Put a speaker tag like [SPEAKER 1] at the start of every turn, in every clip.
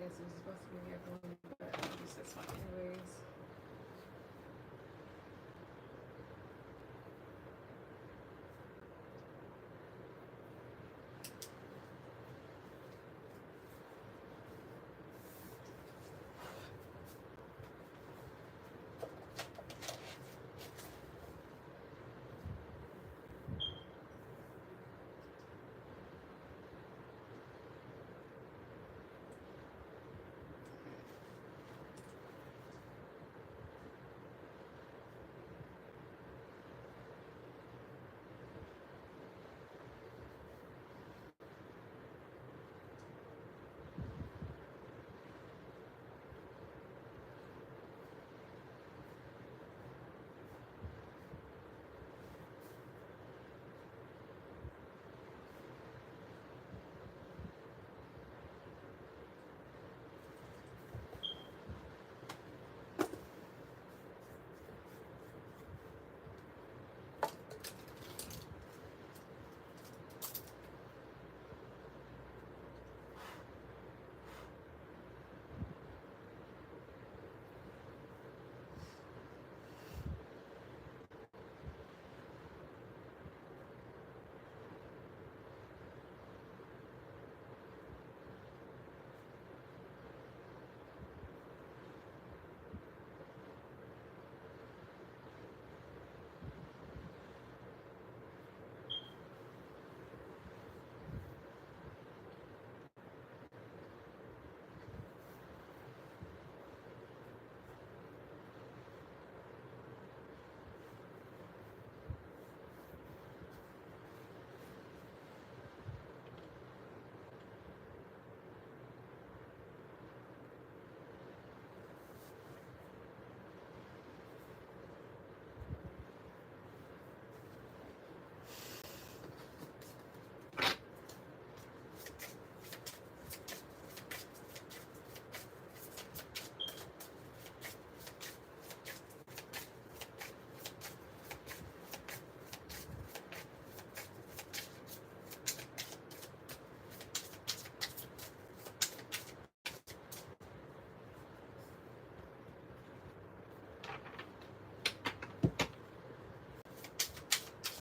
[SPEAKER 1] guess it was supposed to be the other one, but I guess that's fine anyways.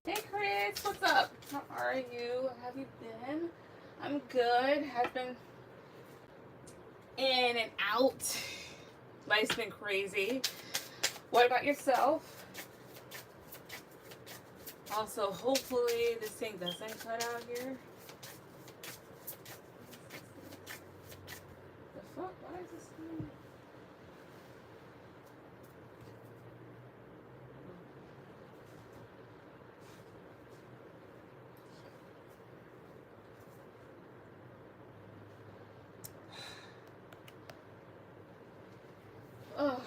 [SPEAKER 1] Hey Chris, what's up? How are you? How have you been? I'm good. Have been in and out. Life's been crazy. What about yourself? Also, hopefully this thing doesn't cut out here. The fuck? Why is this thing? Oh.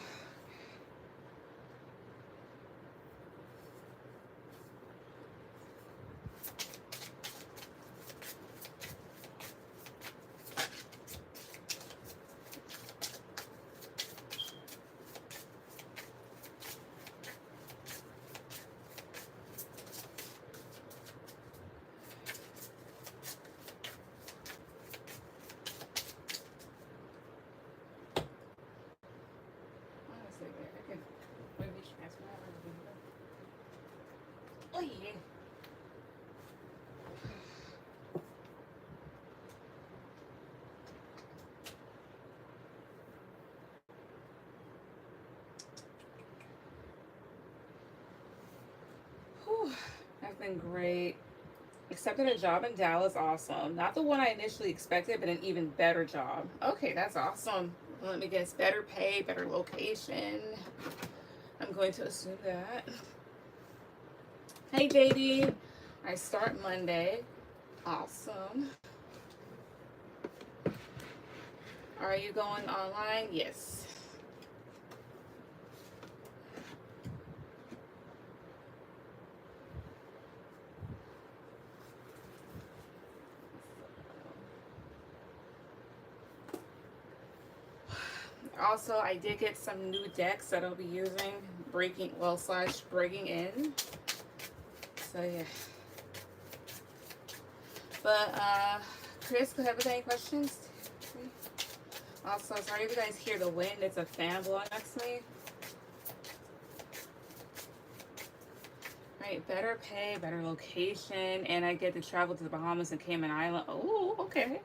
[SPEAKER 1] Oh yeah. Whew. That's been great. Accepted a job in Dallas. Awesome. Not the one I initially expected, but an even better job. Okay, that's awesome. Let me guess. Better pay, better location. I'm going to assume that. Hey, baby. I start Monday. Awesome. Are you going online? Yes. Also, I did get some new decks that I'll be using, breaking in. So yeah. But Chris, have you any questions? Also, sorry if you guys hear the wind. It's a fan blowing next to me. Right, better pay, better location, and I get to travel to the Bahamas and Cayman Island. Oh, okay.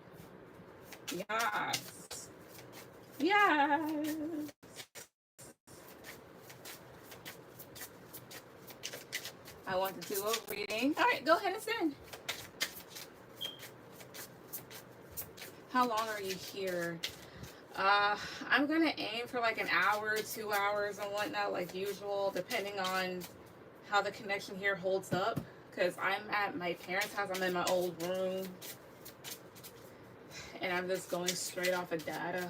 [SPEAKER 1] Yes. Yes. I want to do a reading. All right, go ahead and send. How long are you here? I'm gonna aim for like an hour, 2 hours, and whatnot, like usual, depending on how the connection here holds up. Cause I'm at my parents' house. I'm in my old room, and I'm just going straight off of data.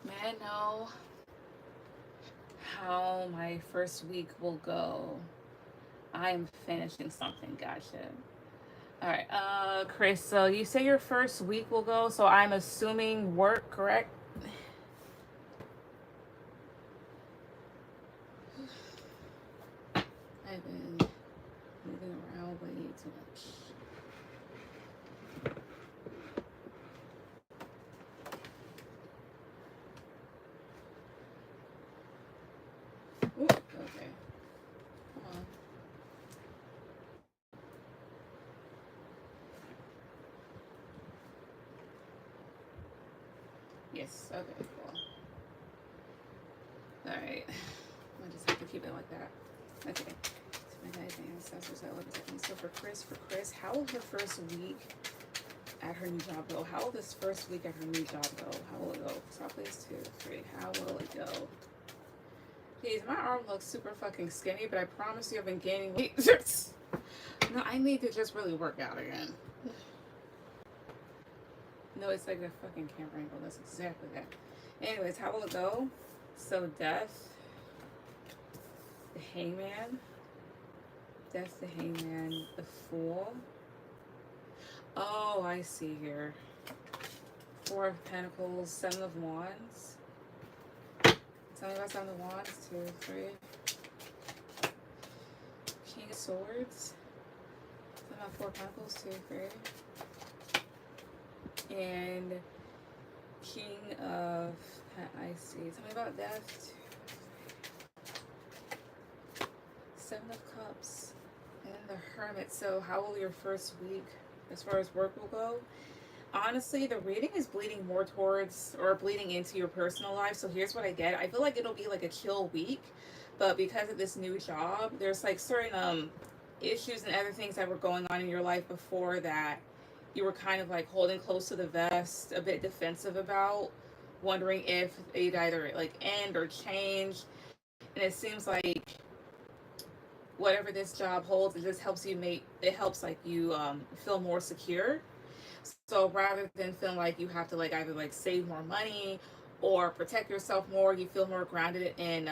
[SPEAKER 1] May I know how my first week will go? I'm finishing something. Gotcha. All right, Chris. So you say your first week will go. So I'm assuming work, correct? I've been moving around way too much. Ooh, okay. Come on. Yes. Okay. Cool. All right. I just have to keep it like that. Okay. So my guys' ancestors. So for Chris, how will her first week at her new job go? How will this first week at her new job go? How will it go? Stop this 2, 3. How will it go? Jeez, my arm looks super fucking skinny, but I promise you I've been gaining weight. No, I need to just really work out again. No, it's like a fucking camera angle. That's exactly that. Anyways, how will it go? So death, the hangman, death, the hangman, the fool. Oh, I see here. 4 of Pentacles, 7 of Wands. Tell me about 7 of Wands. 2, 3. King of Swords. Tell me about 4 of Pentacles. 2, 3. And King of, I see. Tell me about Death. 7 of Cups. And the Hermit. So how will your first week as far as work will go? Honestly, the reading is bleeding more towards or bleeding into your personal life. So here's what I get. I feel like it'll be like a chill week, but because of this new job, there's like certain issues and other things that were going on in your life before that you were kind of like holding close to the vest, a bit defensive about, wondering if it'd either like end or change. And it seems like whatever this job holds, it just helps you like you feel more secure. So rather than feeling like you have to like either like save more money or protect yourself more, you feel more grounded and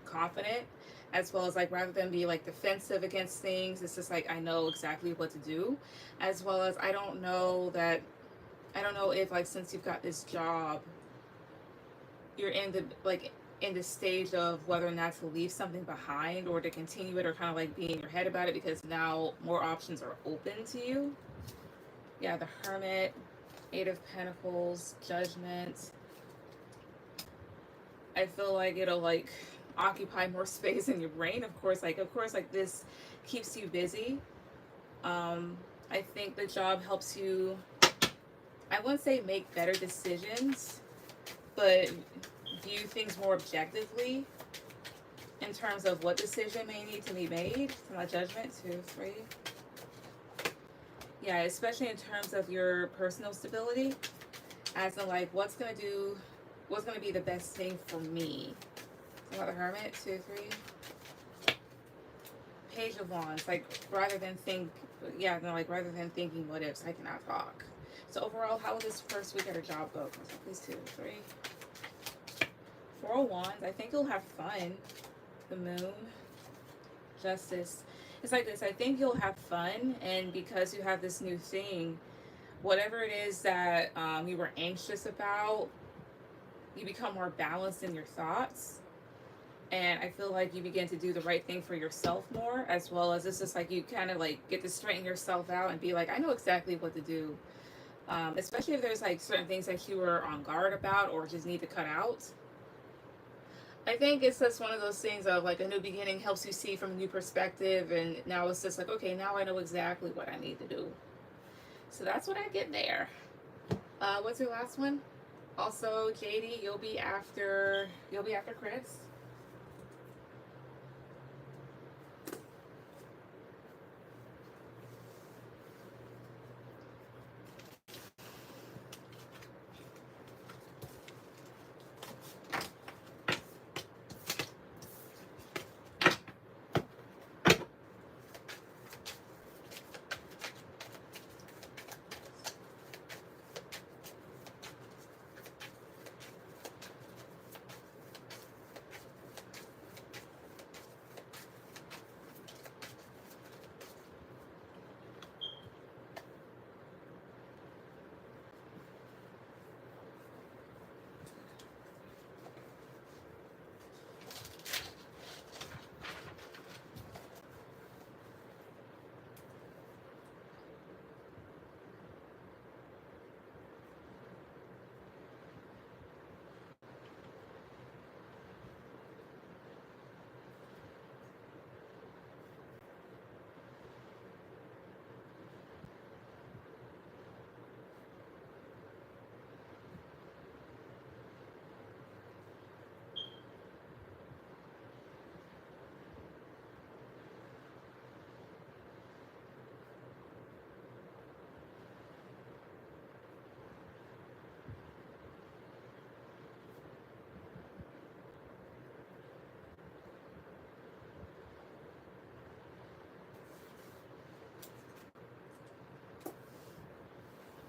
[SPEAKER 1] confident, as well as like rather than be like defensive against things, it's just like I know exactly what to do. As well as I don't know if like since you've got this job, you're in the stage of whether or not to leave something behind or to continue it, or kind of like be in your head about it because now more options are open to you. Yeah, the Hermit, 8 of Pentacles, Judgment. I feel like it'll like occupy more space in your brain. Of course, like this keeps you busy. I think the job helps you, I wouldn't say make better decisions, but view things more objectively in terms of what decision may need to be made. To my Judgment, 2, 3. Yeah, especially in terms of your personal stability, as in like what's gonna be the best thing for me. About the Hermit, 2, 3. Page of Wands, like rather than thinking what ifs, I cannot talk. So overall, how will this first week at her job go? Please, 2, 3. 4 of Wands, I think you'll have fun. The Moon, Justice. It's like this, I think you'll have fun, and because you have this new thing, whatever it is that you were anxious about, you become more balanced in your thoughts. And I feel like you begin to do the right thing for yourself more, as well as it's just like you kind of like get to straighten yourself out and be like, I know exactly what to do. Especially if there's like certain things that you were on guard about or just need to cut out. I think it's just one of those things of like a new beginning helps you see from a new perspective, and now it's just like, okay, now I know exactly what I need to do. So that's what I get there. What's your last one? Also, JD, you'll be after Chris.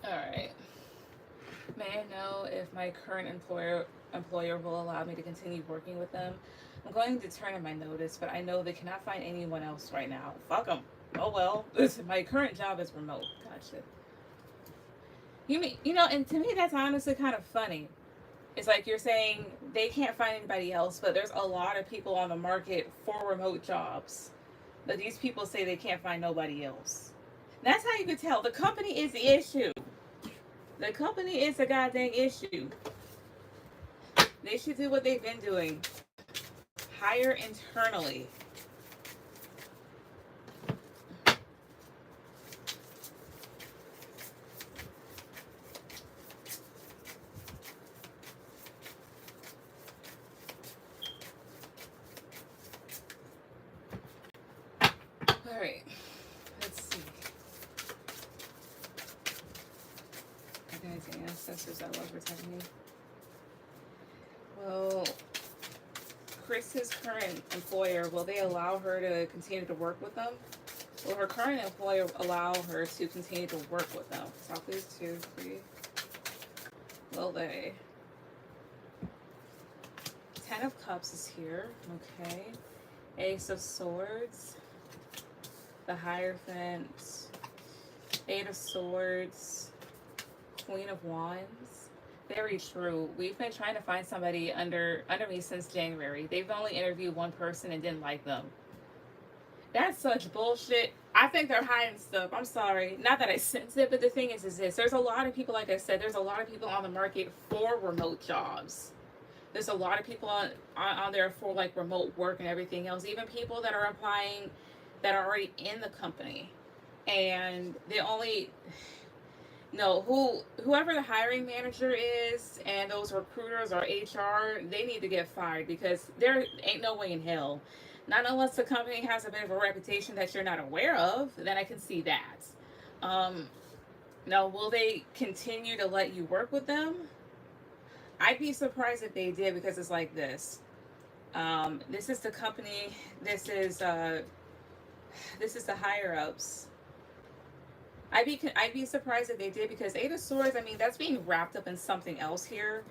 [SPEAKER 1] All right. May I know if my current employer will allow me to continue working with them? I'm going to turn in my notice, but I know they cannot find anyone else right now. Fuck them. Oh well. Listen, my current job is remote. Gotcha. And to me that's honestly kind of funny. It's like you're saying they can't find anybody else, but there's a lot of people on the market for remote jobs. But these people say they can't find nobody else. That's how you could tell the company is the issue. The company is the goddamn issue. They should do what they've been doing. Hire internally. Alright. Let's see. My guys and ancestors, I love protecting me. Well, Chris's current employer, will they allow her to continue to work with them? Will her current employer allow her to continue to work with them? South is 2, 3. Will they? 10 of Cups is here. Okay. Ace of Swords. The Hierophant. 8 of Swords. Queen of Wands. Very true. We've been trying to find somebody under me since January. They've only interviewed one person and didn't like them. That's such bullshit. I think they're hiding stuff. I'm sorry. Not that I sense it, but the thing is this. There's a lot of people, like I said, there's a lot of people on the market for remote jobs. There's a lot of people on there for like remote work and everything else. Even people that are applying that are already in the company. And they only... No, whoever the hiring manager is and those recruiters or HR, they need to get fired because there ain't no way in hell. Not unless the company has a bit of a reputation that you're not aware of, then I can see that. Now, will they continue to let you work with them? I'd be surprised if they did because it's like this. This is the company. This is the higher ups. I'd be surprised if they did because 8 of Swords, I mean, that's being wrapped up in something else here.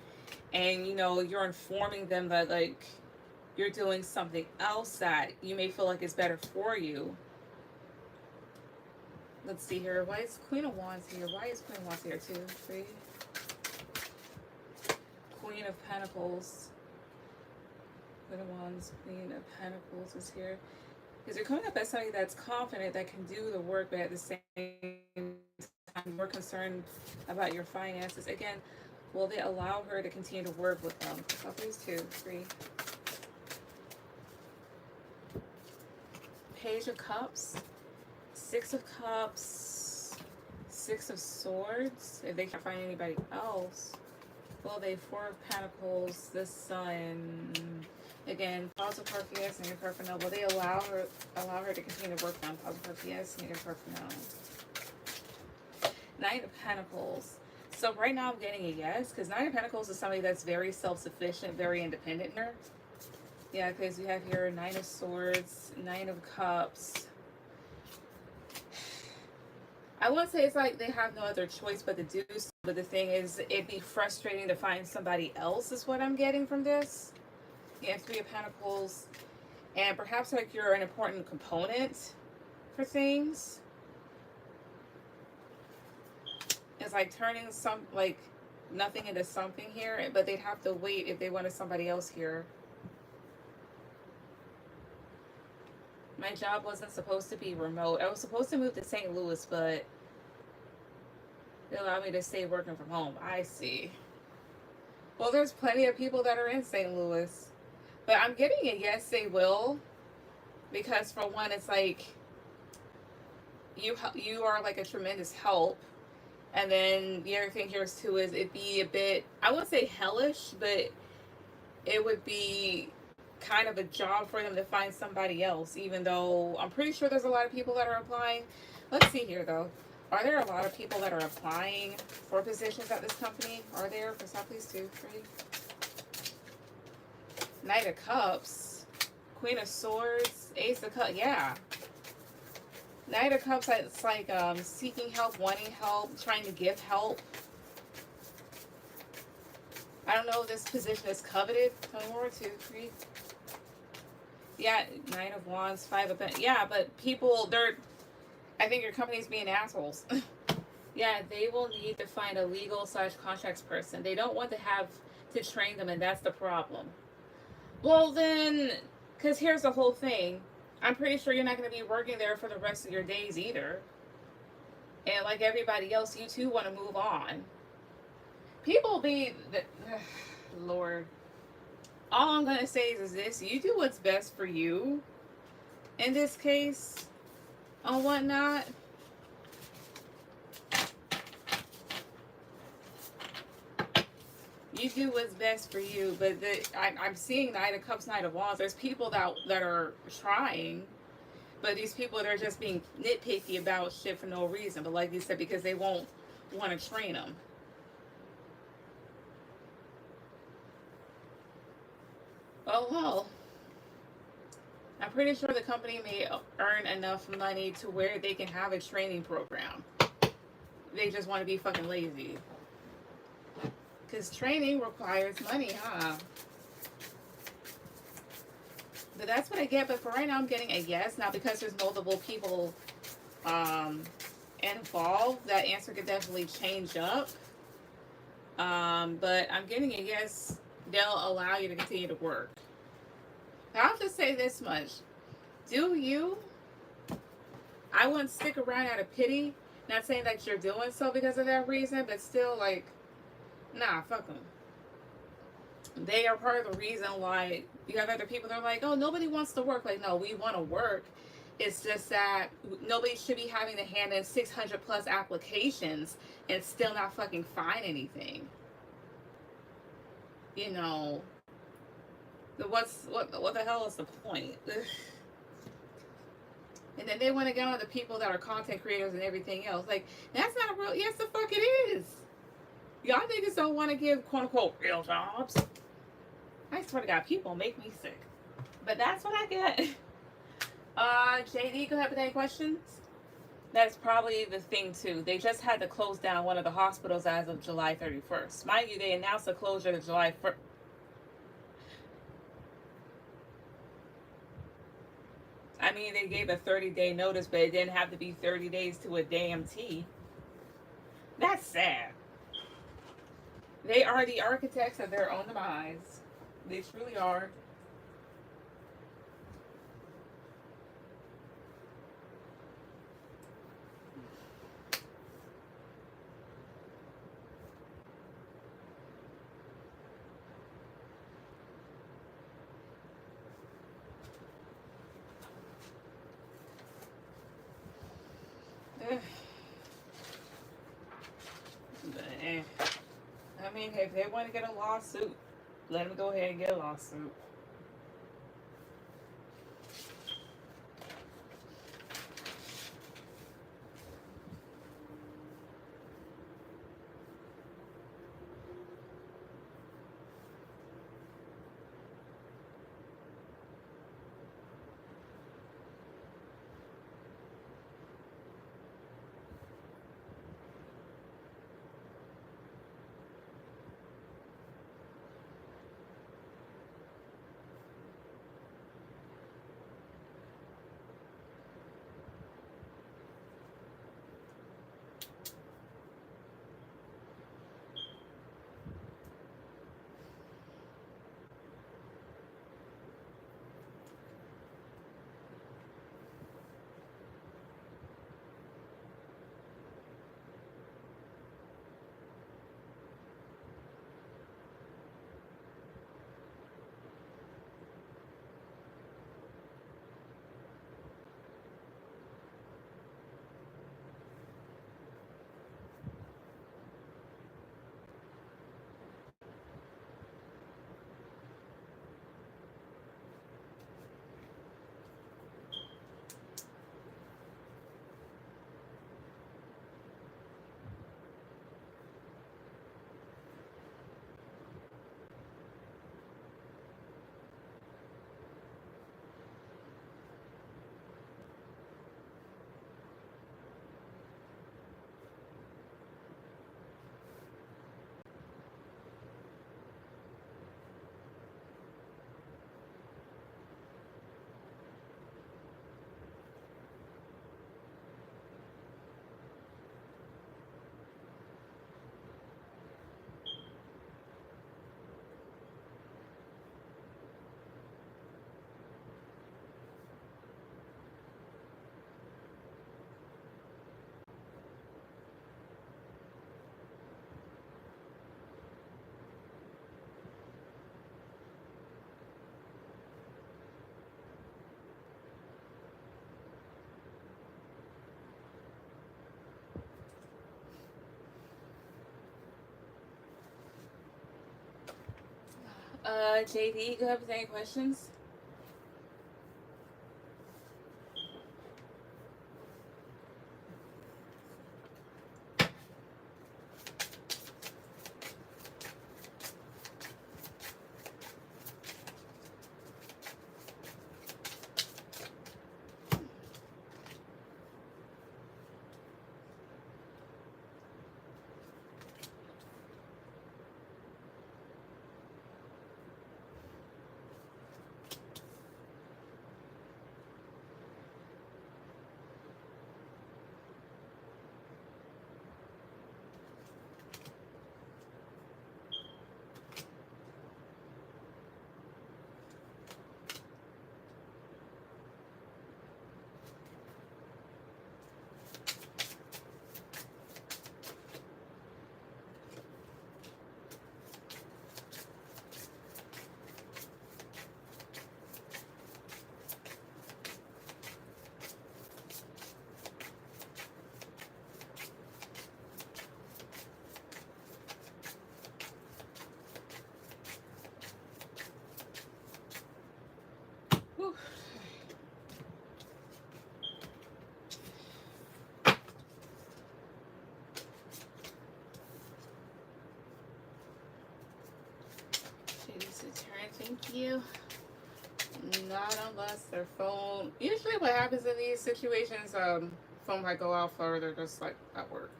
[SPEAKER 1] And, you're informing them that, like, you're doing something else that you may feel like is better for you. Let's see here. Why is Queen of Wands here? Why is Queen of Wands here? 2, 3. Queen of Pentacles. Queen of Wands, Queen of Pentacles is here. Because you're coming up as somebody that's confident, that can do the work, but at the same time, more concerned about your finances. Again, will they allow her to continue to work with them? Oh, please, 2, 3. Page of Cups, 6 of Cups, 6 of Swords. If they can't find anybody else, well, they 4 of Pentacles, the Sun. Again, positive card for yes, negative card for no. Will they allow her to continue to work on positive card for yes, negative card for no? Knight of Pentacles. So right now I'm getting a yes, because Knight of Pentacles is somebody that's very self-sufficient, very independent here. Yeah, because we have here Nine of Swords, Nine of Cups. I won't say it's like they have no other choice but to do so, but the thing is, it'd be frustrating to find somebody else is what I'm getting from this. Yeah, 3 of Pentacles. And perhaps like you're an important component for things. It's like turning some, like, nothing into something here, but they'd have to wait if they wanted somebody else here. My job wasn't supposed to be remote. I was supposed to move to St. Louis, but they allowed me to stay working from home. I see. Well, there's plenty of people that are in St. Louis. But I'm getting a yes, they will. Because for one, it's like, you are like a tremendous help. And then the other thing here too is it'd be a bit, I wouldn't say hellish, but it would be kind of a job for them to find somebody else, even though I'm pretty sure there's a lot of people that are applying. Let's see here though. Are there a lot of people that are applying for positions at this company? Are there? For some, please, 2, 3. Knight of Cups, Queen of Swords, Ace of Cups. Yeah. Knight of Cups, it's like seeking help, wanting help, trying to give help. I don't know if this position is coveted. 1, 2, 3. Yeah, Nine of Wands, 5 of Pentacles. Yeah, but people, I think your company's being assholes. Yeah, they will need to find a legal/contracts person. They don't want to have to train them, and that's the problem. Well, then, because here's the whole thing. I'm pretty sure you're not going to be working there for the rest of your days either. And like everybody else, you too want to move on. People be... Lord. All I'm going to say is this. You do what's best for you. In this case. On whatnot. You do what's best for you, but I'm seeing Knight of Cups, Knight of Wands. There's people that are trying, but these people that are just being nitpicky about shit for no reason. But like you said, because they won't want to train them. Oh well. I'm pretty sure the company may earn enough money to where they can have a training program. They just want to be fucking lazy. Because training requires money, huh? But that's what I get. But for right now, I'm getting a yes. Now, because there's multiple people involved, that answer could definitely change up. But I'm getting a yes. They'll allow you to continue to work. I'll just say this much. Do you? I wouldn't stick around out of pity. Not saying that you're doing so because of that reason, but still, like, nah, fuck them. They are part of the reason why you have other people that are like, oh, nobody wants to work. Like, no, we want to work. It's just that nobody should be having to hand in 600 plus applications and still not fucking find anything. You know, what the hell is the point? And then they want to get on the people that are content creators and everything else. Like, that's not a real, yes, the fuck it is. Y'all niggas don't want to give quote unquote real jobs. I swear to God, people make me sick. But that's what I get. JD, go ahead with any questions? That's probably the thing too. They just had to close down one of the hospitals as of July 31st. Mind you, they announced the closure of July 1st. I mean, they gave a 30-day notice, but it didn't have to be 30 days to a damn T. That's sad. They are the architects of their own demise. They truly are. mean, if they want to get a lawsuit, let them go ahead and get a lawsuit. JD, you have any questions? Whew. JD's return, thank you. Not unless their phone. Usually, what happens in these situations, phone might go out further, just like at work.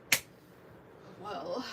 [SPEAKER 1] Well.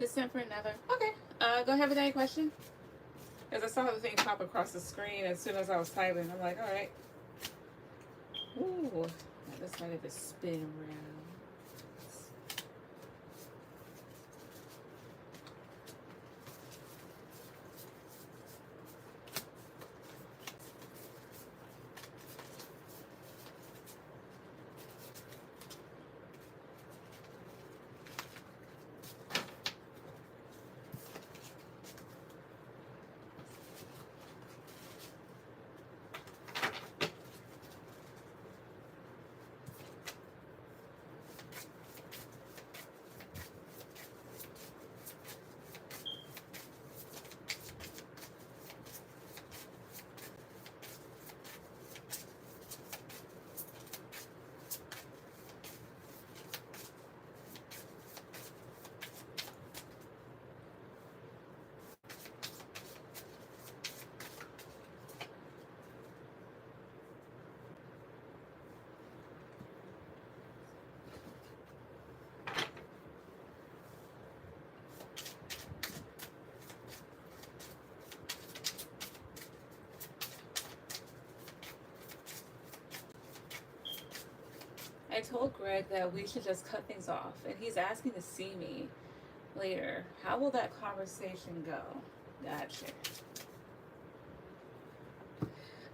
[SPEAKER 1] It's time for another. Okay. Go ahead with any question. Because I saw the thing pop across the screen as soon as I was typing. I'm like, all right. Ooh. This might have to spin around. I told Greg that we should just cut things off, and he's asking to see me later. How will that conversation go? Gotcha.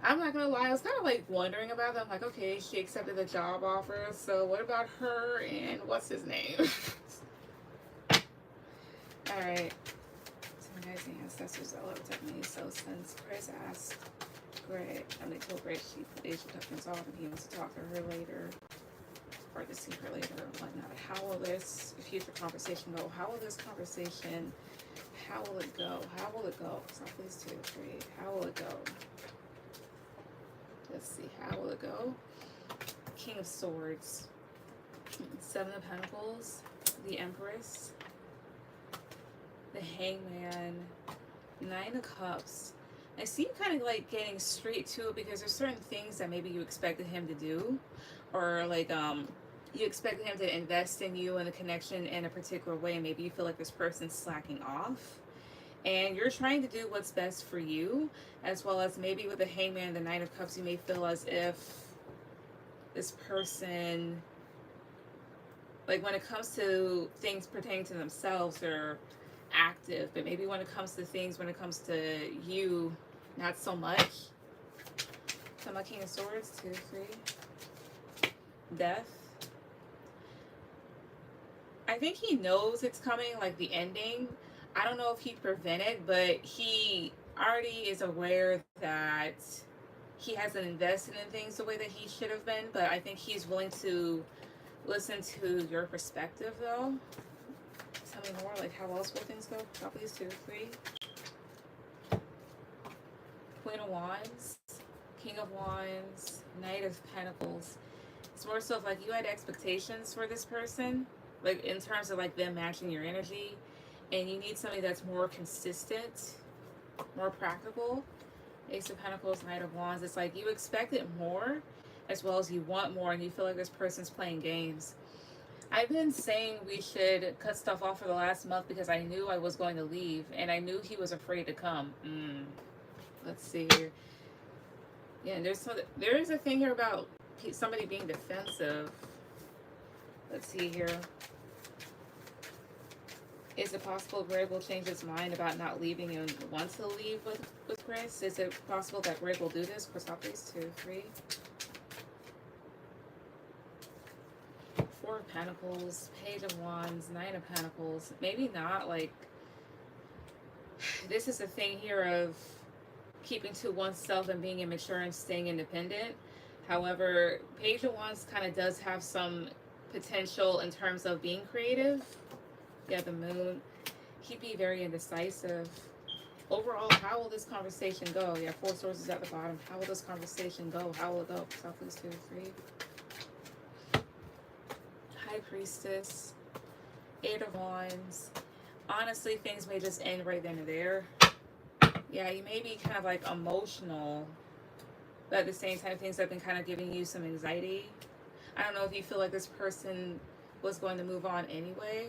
[SPEAKER 1] I'm not gonna lie, I was kind of like wondering about that. I'm like, okay, she accepted the job offer, so what about her and what's his name? Alright. So, guys, the ancestors are definitely so since Chris asked Greg, and they told Greg they should cut things off, and he wants to talk to her later. Or to see her later or whatnot. How will this future conversation go? How will this conversation, how will it go? How will it go? So please 2, 3. How will it go? Let's see. How will it go? King of Swords. 7 of Pentacles. The Empress. The Hangman. 9 of Cups. I see you kind of like getting straight to it because there's certain things that maybe you expected him to do. Or like, you expect him to invest in you and the connection in a particular way. Maybe you feel like this person's slacking off and you're trying to do what's best for you, as well as maybe with the Hangman and the Knight of Cups, you may feel as if this person, like when it comes to things pertaining to themselves, they're active, but maybe when it comes to things, when it comes to you, not so much. So my King of Swords, 2, 3. Death. I think he knows it's coming, like the ending. I don't know if he'd prevent it, but he already is aware that he hasn't invested in things the way that he should have been, but I think he's willing to listen to your perspective, though. Tell me more, like how else will things go? Please 2, 3. Queen of Wands, King of Wands, Knight of Pentacles. It's more so like you had expectations for this person, like in terms of like them matching your energy, and you need something that's more consistent, more practical. Ace of Pentacles, Knight of Wands. It's like you expected more as well as you want more, and you feel like this person's playing games. I've been saying we should cut stuff off for the last month because I knew I was going to leave and I knew he was afraid to come. Let's see here. Yeah, there is a thing here about somebody being defensive. Let's see here. Is it possible Greg will change his mind about not leaving and wants to leave with Chris? Is it possible that Greg will do this? Chrysopolis, 2, 3. 4 of Pentacles, Page of Wands, 9 of Pentacles. Maybe not, like, this is the thing here of keeping to oneself and being immature and staying independent. However, Page of Wands kind of does have some potential in terms of being creative. Yeah, the Moon. He'd be very indecisive. Overall, how will this conversation go? Yeah, 4 sources at the bottom. How will this conversation go? How will it go? Southwest 2, 3. High Priestess. 8 of Wands. Honestly, things may just end right then and there. Yeah, you may be kind of like emotional, but at the same time, things have been kind of giving you some anxiety. I don't know if you feel like this person was going to move on anyway.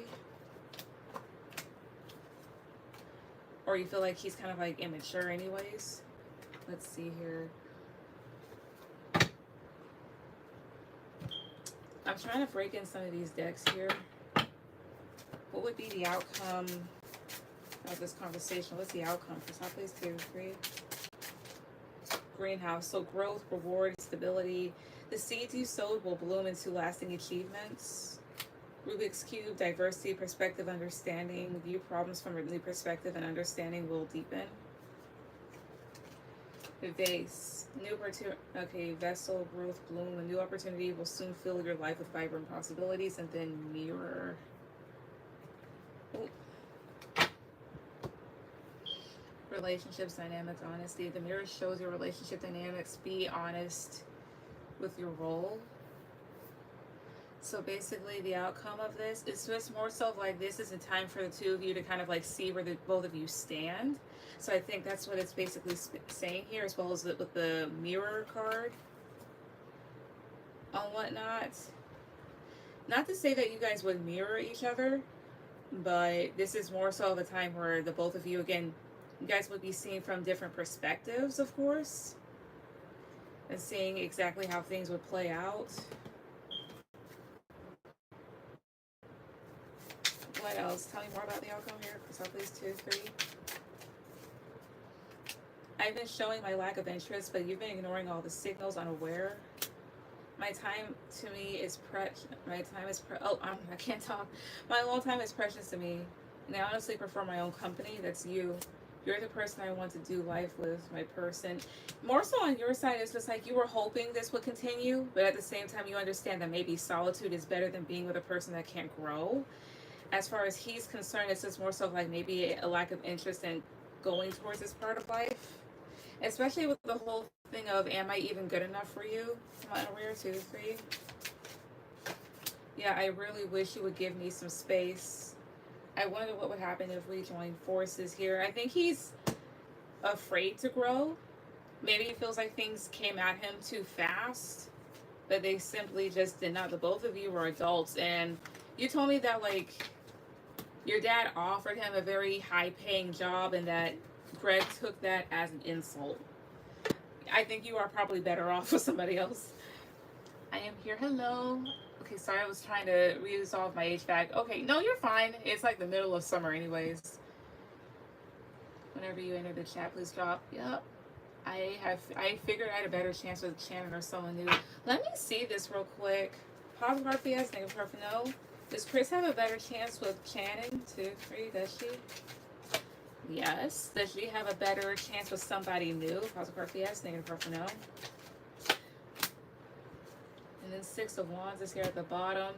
[SPEAKER 1] or you feel like he's kind of like immature anyways. Let's see here. I'm trying to break in some of these decks here. What would be the outcome of this conversation? What's the outcome for top place 2, 3? Greenhouse. So growth, reward, stability. The seeds you sowed will bloom into lasting achievements. Rubik's Cube, diversity, perspective, understanding. View problems from a new perspective and understanding will deepen. The vase. New opportunity. Okay, vessel, growth, bloom. A new opportunity will soon fill your life with vibrant possibilities. And then mirror. Ooh. Relationships, dynamics, honesty. The mirror shows your relationship dynamics. Be honest with your role. So basically the outcome of this is just more so like this is a time for the two of you to kind of like see where the both of you stand. So I think that's what it's basically saying here, as well as with the mirror card on whatnot. Not to say that you guys would mirror each other, but this is more so of a time where the both of you, again, you guys would be seen from different perspectives, of course, and seeing exactly how things would play out. What else? Tell me more about the outcome here. So please 2, 3. I've been showing my lack of interest, but you've been ignoring all the signals, unaware. My time to me is I can't talk. My alone time is precious to me, and I honestly prefer my own company. That's you. You're the person I want to do life with, my person. More so on your side, it's just like you were hoping this would continue, but at the same time, you understand that maybe solitude is better than being with a person that can't grow. As far as he's concerned, it's just more so like maybe a lack of interest in going towards this part of life. Especially with the whole thing of, am I even good enough for you? Am I unaware? 2, 3. Yeah, I really wish you would give me some space. I wonder what would happen if we joined forces here. I think he's afraid to grow. Maybe he feels like things came at him too fast, but they simply just did not. The both of you were adults, and you told me that like your dad offered him a very high-paying job, and that Greg took that as an insult. I think you are probably better off with somebody else. I am here. Hello. Okay, sorry, I was trying to resolve my HVAC. Okay, no, you're fine. It's like the middle of summer anyways. Whenever you enter the chat, please drop. Yep. I figured I had a better chance with Shannon or someone new. Let me see this real quick. Positive RPS, negative perfect no. Does Chris have a better chance with Shannon? 2, 3, does she? Yes. Does she have a better chance with somebody new? Positive RPS, negative perfect no. And then 6 of Wands is here at the bottom.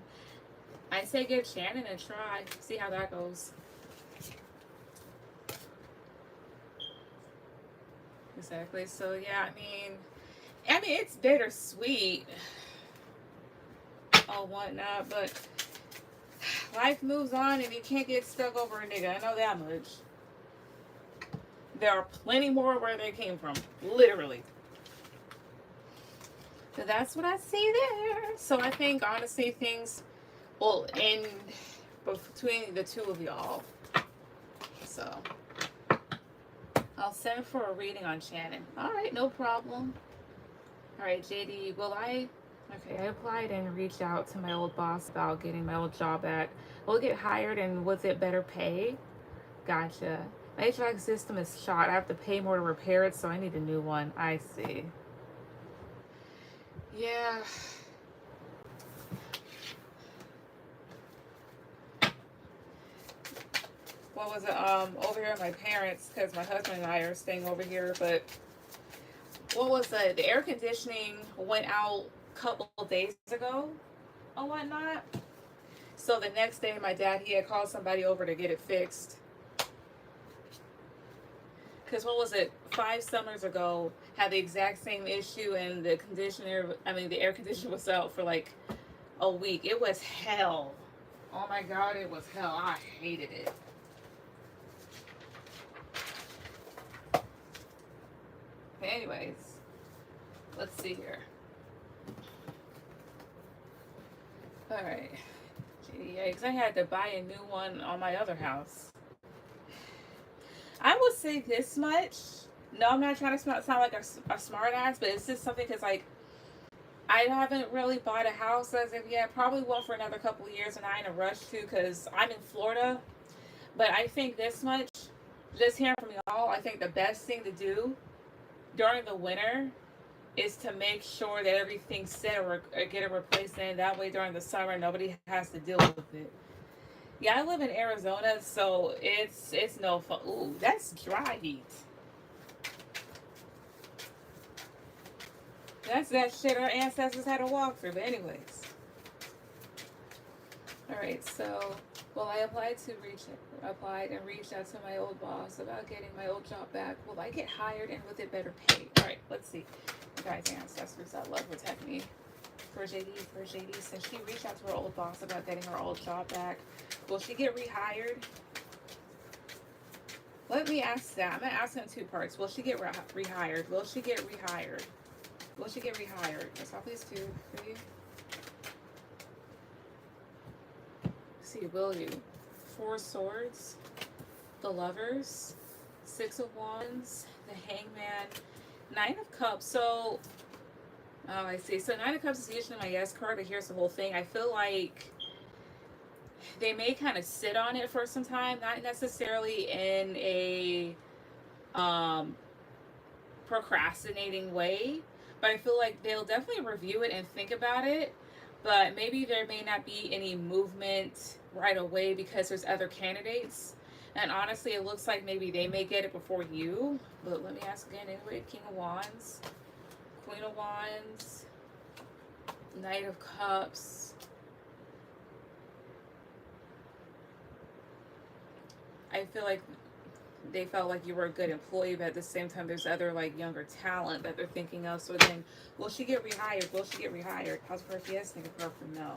[SPEAKER 1] I say give Shannon a try. See how that goes. Exactly. So yeah, I mean it's bittersweet or whatnot, but life moves on and you can't get stuck over a nigga. I know that much. There are plenty more where they came from. Literally. So that's what I see there. So I think honestly things will end between the two of y'all. So I'll send for a reading on Shannon. All right, no problem. All right, JD, okay, I applied and reached out to my old boss about getting my old job back. Will it get hired and was it better pay? Gotcha. My HVAC system is shot. I have to pay more to repair it, so I need a new one. I see. Yeah. What was it? Over here at my parents, because my husband and I are staying over here, but what was it? The air conditioning went out a couple of days ago or whatnot. So the next day, my dad, he had called somebody over to get it fixed. Because what was it? 5 summers ago, had the exact same issue, and the air conditioner was out for like a week. It was hell. Oh my God, it was hell. I hated it. Anyways, let's see here. All right. Yikes, I had to buy a new one on my other house. I would say this much. No, I'm not trying to sound like a smart ass, but it's just something because, like, I haven't really bought a house as of yet. Probably won't for another couple of years, and I ain't in a rush to because I'm in Florida. But I think this much, just hearing from y'all, I think the best thing to do during the winter is to make sure that everything's set or get a replacement. That way, during the summer, nobody has to deal with it. Yeah, I live in Arizona, so it's no fun. Ooh, that's dry heat. That's that shit our ancestors had to walk through. But anyways, all right. So, well, I applied and reached out to my old boss about getting my old job back. Will I get hired and with it better pay? All right, let's see. Guys, ancestors, I love protect me. For JD, since she reached out to her old boss about getting her old job back, will she get rehired? Let me ask that. I'm gonna ask in two parts. Will she get rehired? Will she get rehired? Will she get rehired? That's all these two for you. See, will you? Four Swords, the Lovers, Six of Wands, the Hangman, Nine of Cups. So, oh, I see. So Nine of Cups is usually my yes card, but here's the whole thing. I feel like they may kind of sit on it for some time, not necessarily in a procrastinating way, but I feel like they'll definitely review it and think about it. But maybe there may not be any movement right away because there's other candidates. And honestly, it looks like maybe they may get it before you. But let me ask again anyway. King of Wands, Queen of Wands, Knight of Cups. I feel like they felt like you were a good employee, but at the same time, there's other like younger talent that they're thinking of. So then, will she get rehired? Will she get rehired? Pause for yes, negative for no.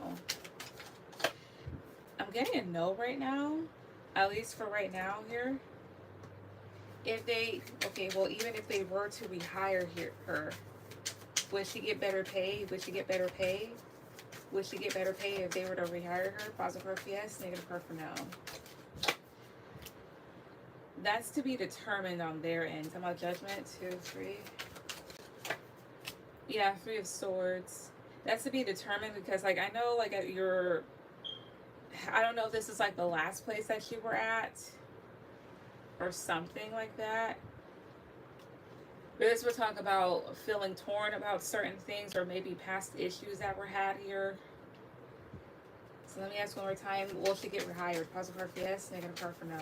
[SPEAKER 1] I'm getting a no right now, at least for right now here. If they, okay, well, even if they were to rehire her, would she get better pay? Would she get better pay? Would she get better pay if they were to rehire her? Positive for yes, negative for no. That's to be determined on their end. Talking about judgment, 2, 3. Yeah, 3 of Swords. That's to be determined because, like, I know, like, at your, I don't know if this is like the last place that you were at or something like that. But this would talk about feeling torn about certain things or maybe past issues that were had here. So let me ask one more time. Will she get rehired? Positive card for yes, negative card for no.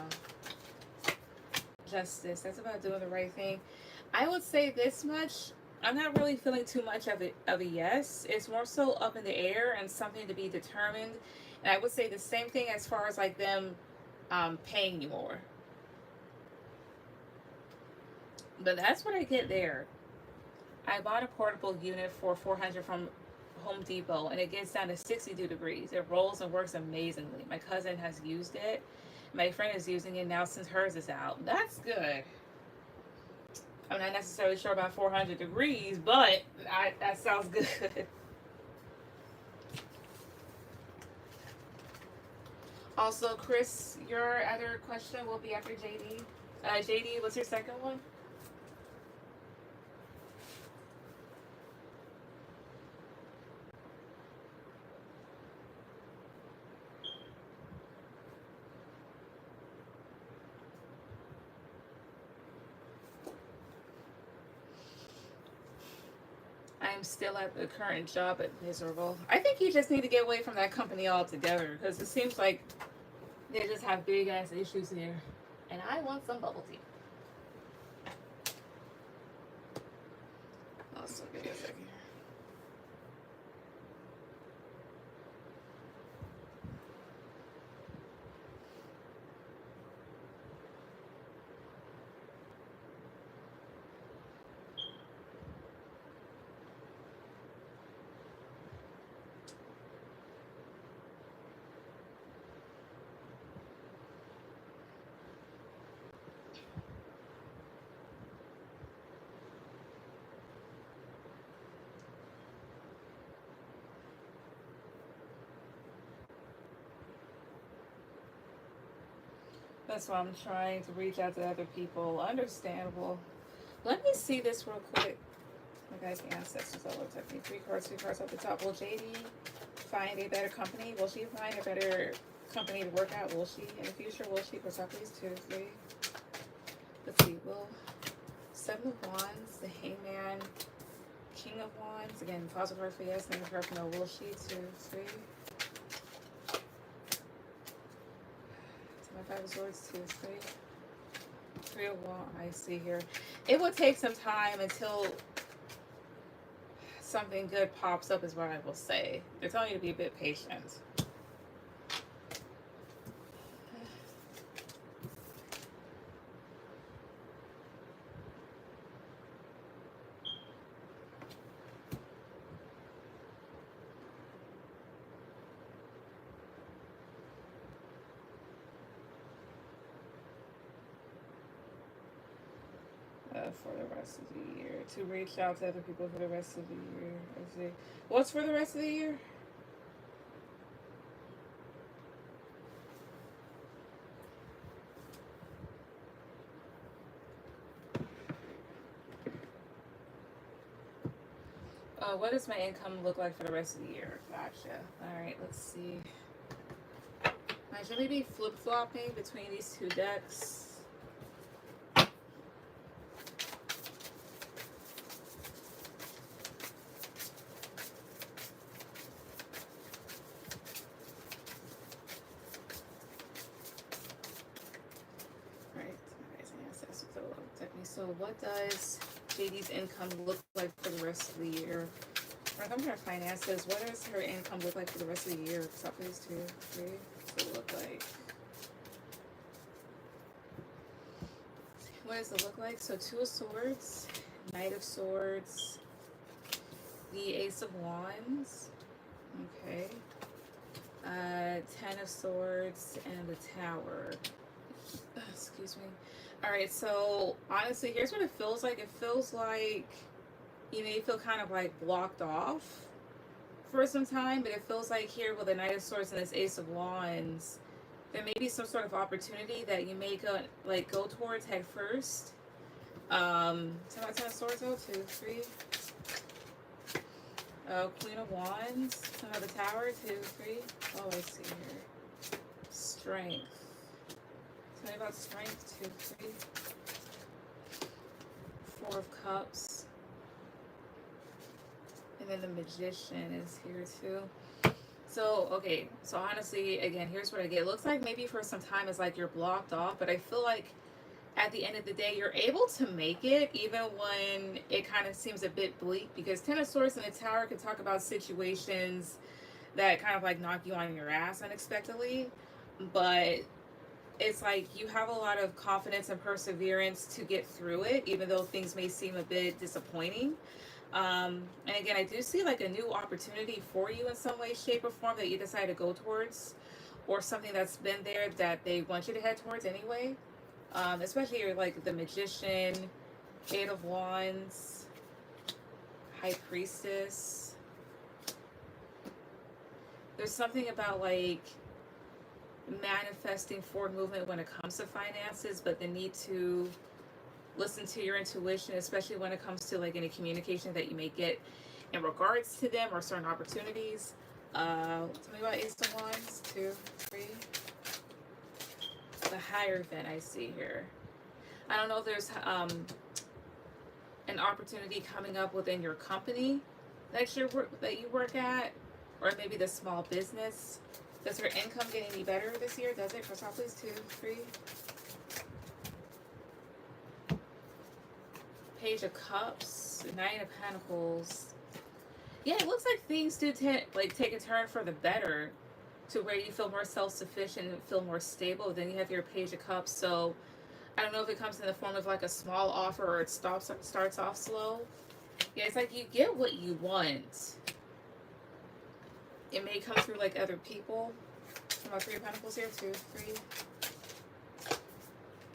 [SPEAKER 1] Justice. That's about doing the right thing. I would say this much. I'm not really feeling too much of a yes. It's more so up in the air and something to be determined. And I would say the same thing as far as like them paying you more. But that's what I get there. I bought a portable unit for $400 from Home Depot, and it gets down to 62 degrees. It rolls and works amazingly. My cousin has used it. My friend is using it now since hers is out. That's good. I'm not necessarily sure about 400 degrees, but that sounds good. Also, Chris, your other question will be after JD. JD, what's your second one? I'm still at the current job, but miserable. I think you just need to get away from that company altogether because it seems like they just have big ass issues here. And I want some bubble tea. Also, give me a second. That's why I'm trying to reach out to other people. Understandable. Let me see this real quick. My guys, ancestors all looked at me. Three cards at the top. Will JD find a better company? Will she find a better company to work at? Will she in the future? Will she? For please, 2, 3. Let's see. Will 7 of Wands, the Hangman, King of Wands. Again, positive card for yes, negative card for no. Will she? 2, 3. My 5 of Swords, 2, 3. 3 of Wands. I see here. It will take some time until something good pops up, is what I will say. They're telling you to be a bit patient. For the rest of the year, to reach out to other people for the rest of the year. Let's see. What's for the rest of the year? What does my income look like for the rest of the year? Gotcha. All right, let's see. I should maybe flip-flopping between these two decks. So what does JD's income look like for the rest of the year? When it comes to her finances, what does her income look like for the rest of the year? Stop please, 2, 3. What's it look like? What does it look like? So 2 of Swords, Knight of Swords, the Ace of Wands, okay, 10 of Swords, and the Tower. Excuse me. Alright, so honestly, here's what it feels like. It feels like you may feel kind of like blocked off for some time, but it feels like here with the Knight of Swords and this Ace of Wands, there may be some sort of opportunity that you may go towards head first. 10 of Swords, 2, 3. Queen of Wands, the Tower, 2, 3. Oh, I see here. Strength. Tell me about Strength, 2, 3. 4 of Cups. And then the Magician is here too. So, okay. So honestly, again, here's what I get. It looks like maybe for some time it's like you're blocked off, but I feel like at the end of the day, you're able to make it even when it kind of seems a bit bleak, because 10 of Swords and the Tower could talk about situations that kind of like knock you on your ass unexpectedly, but it's like you have a lot of confidence and perseverance to get through it, even though things may seem a bit disappointing. And again, I do see like a new opportunity for you in some way, shape, or form that you decide to go towards, or something that's been there that they want you to head towards anyway. Especially like the Magician, 8 of Wands, High Priestess. There's something about like manifesting forward movement when it comes to finances, but the need to listen to your intuition, especially when it comes to like any communication that you may get in regards to them or certain opportunities. Tell me about Ace of Wands, 2, 3. The Hierophant I see here. I don't know if there's an opportunity coming up within your company that you work at, or maybe the small business. Does her income get any better this year? Does it? For top please, 2, 3. Page of Cups, 9 of Pentacles. Yeah, it looks like things do take a turn for the better, to where you feel more self-sufficient and feel more stable. Then you have your Page of Cups. So I don't know if it comes in the form of like a small offer or it starts off slow. Yeah, it's like you get what you want. It may come through like other people. About 3 of Pentacles here, 2, 3.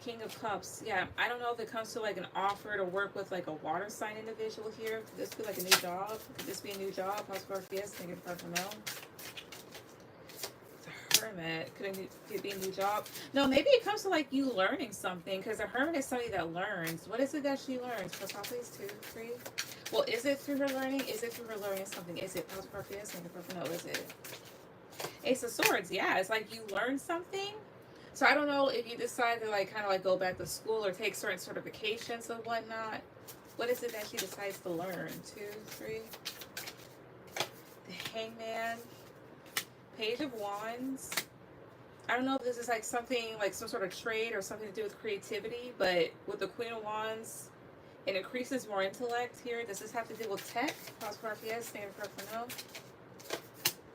[SPEAKER 1] King of Cups. Yeah, I don't know if it comes to like an offer to work with like a water sign individual here. Could this be like a new job? Could this be a new job? Possible yes, negative card for no. The Hermit. Could it be a new job? No, maybe it comes to like you learning something, because a hermit is somebody that learns. What is it that she learns? Press pause, please. 2, 3. Well, is it through her learning? Is it through her learning something? Is it pause, yes, no, is it? Ace of Swords, yeah. It's like you learn something. So I don't know if you decide to like kind of like go back to school or take certain certifications and whatnot. What is it that she decides to learn? 2, 3. The Hangman. Page of Wands. I don't know if this is like something like some sort of trade or something to do with creativity, but with the Queen of Wands, it increases more intellect here. Does this have to do with tech? Pause for yes, stand for no.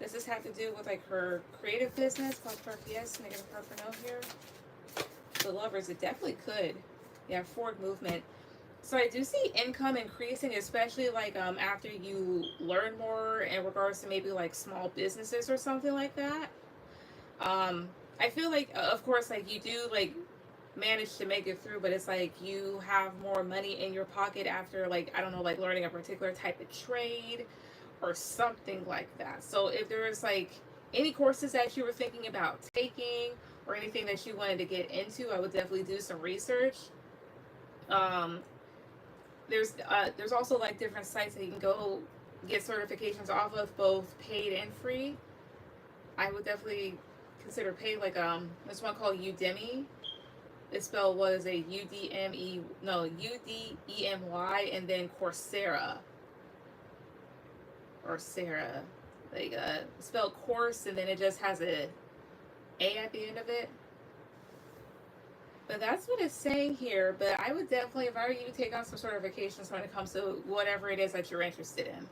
[SPEAKER 1] Does this have to do with like her creative business? Pause for yes, negative for no here. The Lovers, it definitely could. Yeah, forward movement. So I do see income increasing, especially like after you learn more in regards to maybe like small businesses or something like that. I feel like, of course, like you do like manage to make it through, but it's like you have more money in your pocket after like, I don't know, like learning a particular type of trade or something like that. So if there's like any courses that you were thinking about taking or anything that you wanted to get into, I would definitely do some research. There's also like different sites that you can go get certifications off of, both paid and free. I would definitely consider paid, like this one called Udemy. It's spelled what is a UDEMY and then Coursera or Sarah, like spelled course and then it just has a at the end of it. But that's what it's saying here. But I would definitely, if I were you, take on some certifications when it comes to whatever it is that you're interested in.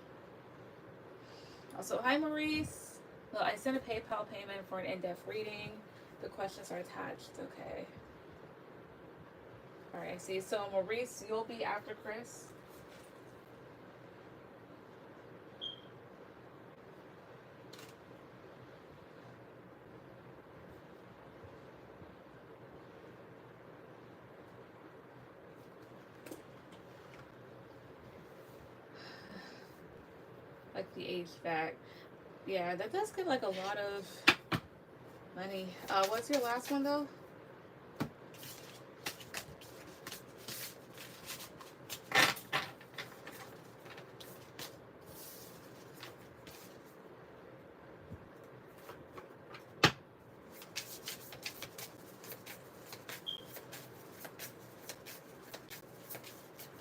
[SPEAKER 1] Also, hi Maurice. Well, I sent a PayPal payment for an in-depth reading. The questions are attached. Okay. All right, I see. So Maurice, you'll be after Chris. Like the HVAC. Yeah, that does get like a lot of money. What's your last one though?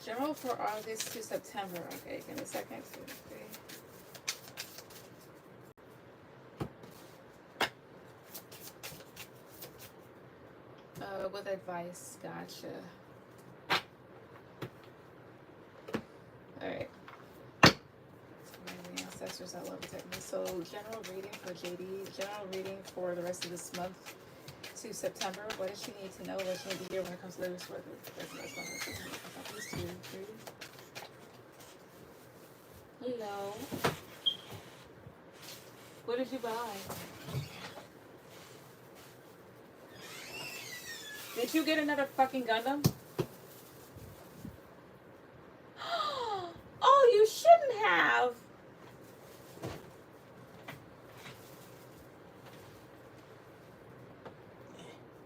[SPEAKER 1] General for August to September. Okay, give me a second. 2, 3. With advice, gotcha. Alright. The ancestors that love protect me. So, general reading for JD. General reading for the rest of this month to September. What does she need to know? What does she need to hear when it comes to the rest of these 2, 3. Hello. What did you buy? Did you get another fucking Gundam? Oh, you shouldn't have.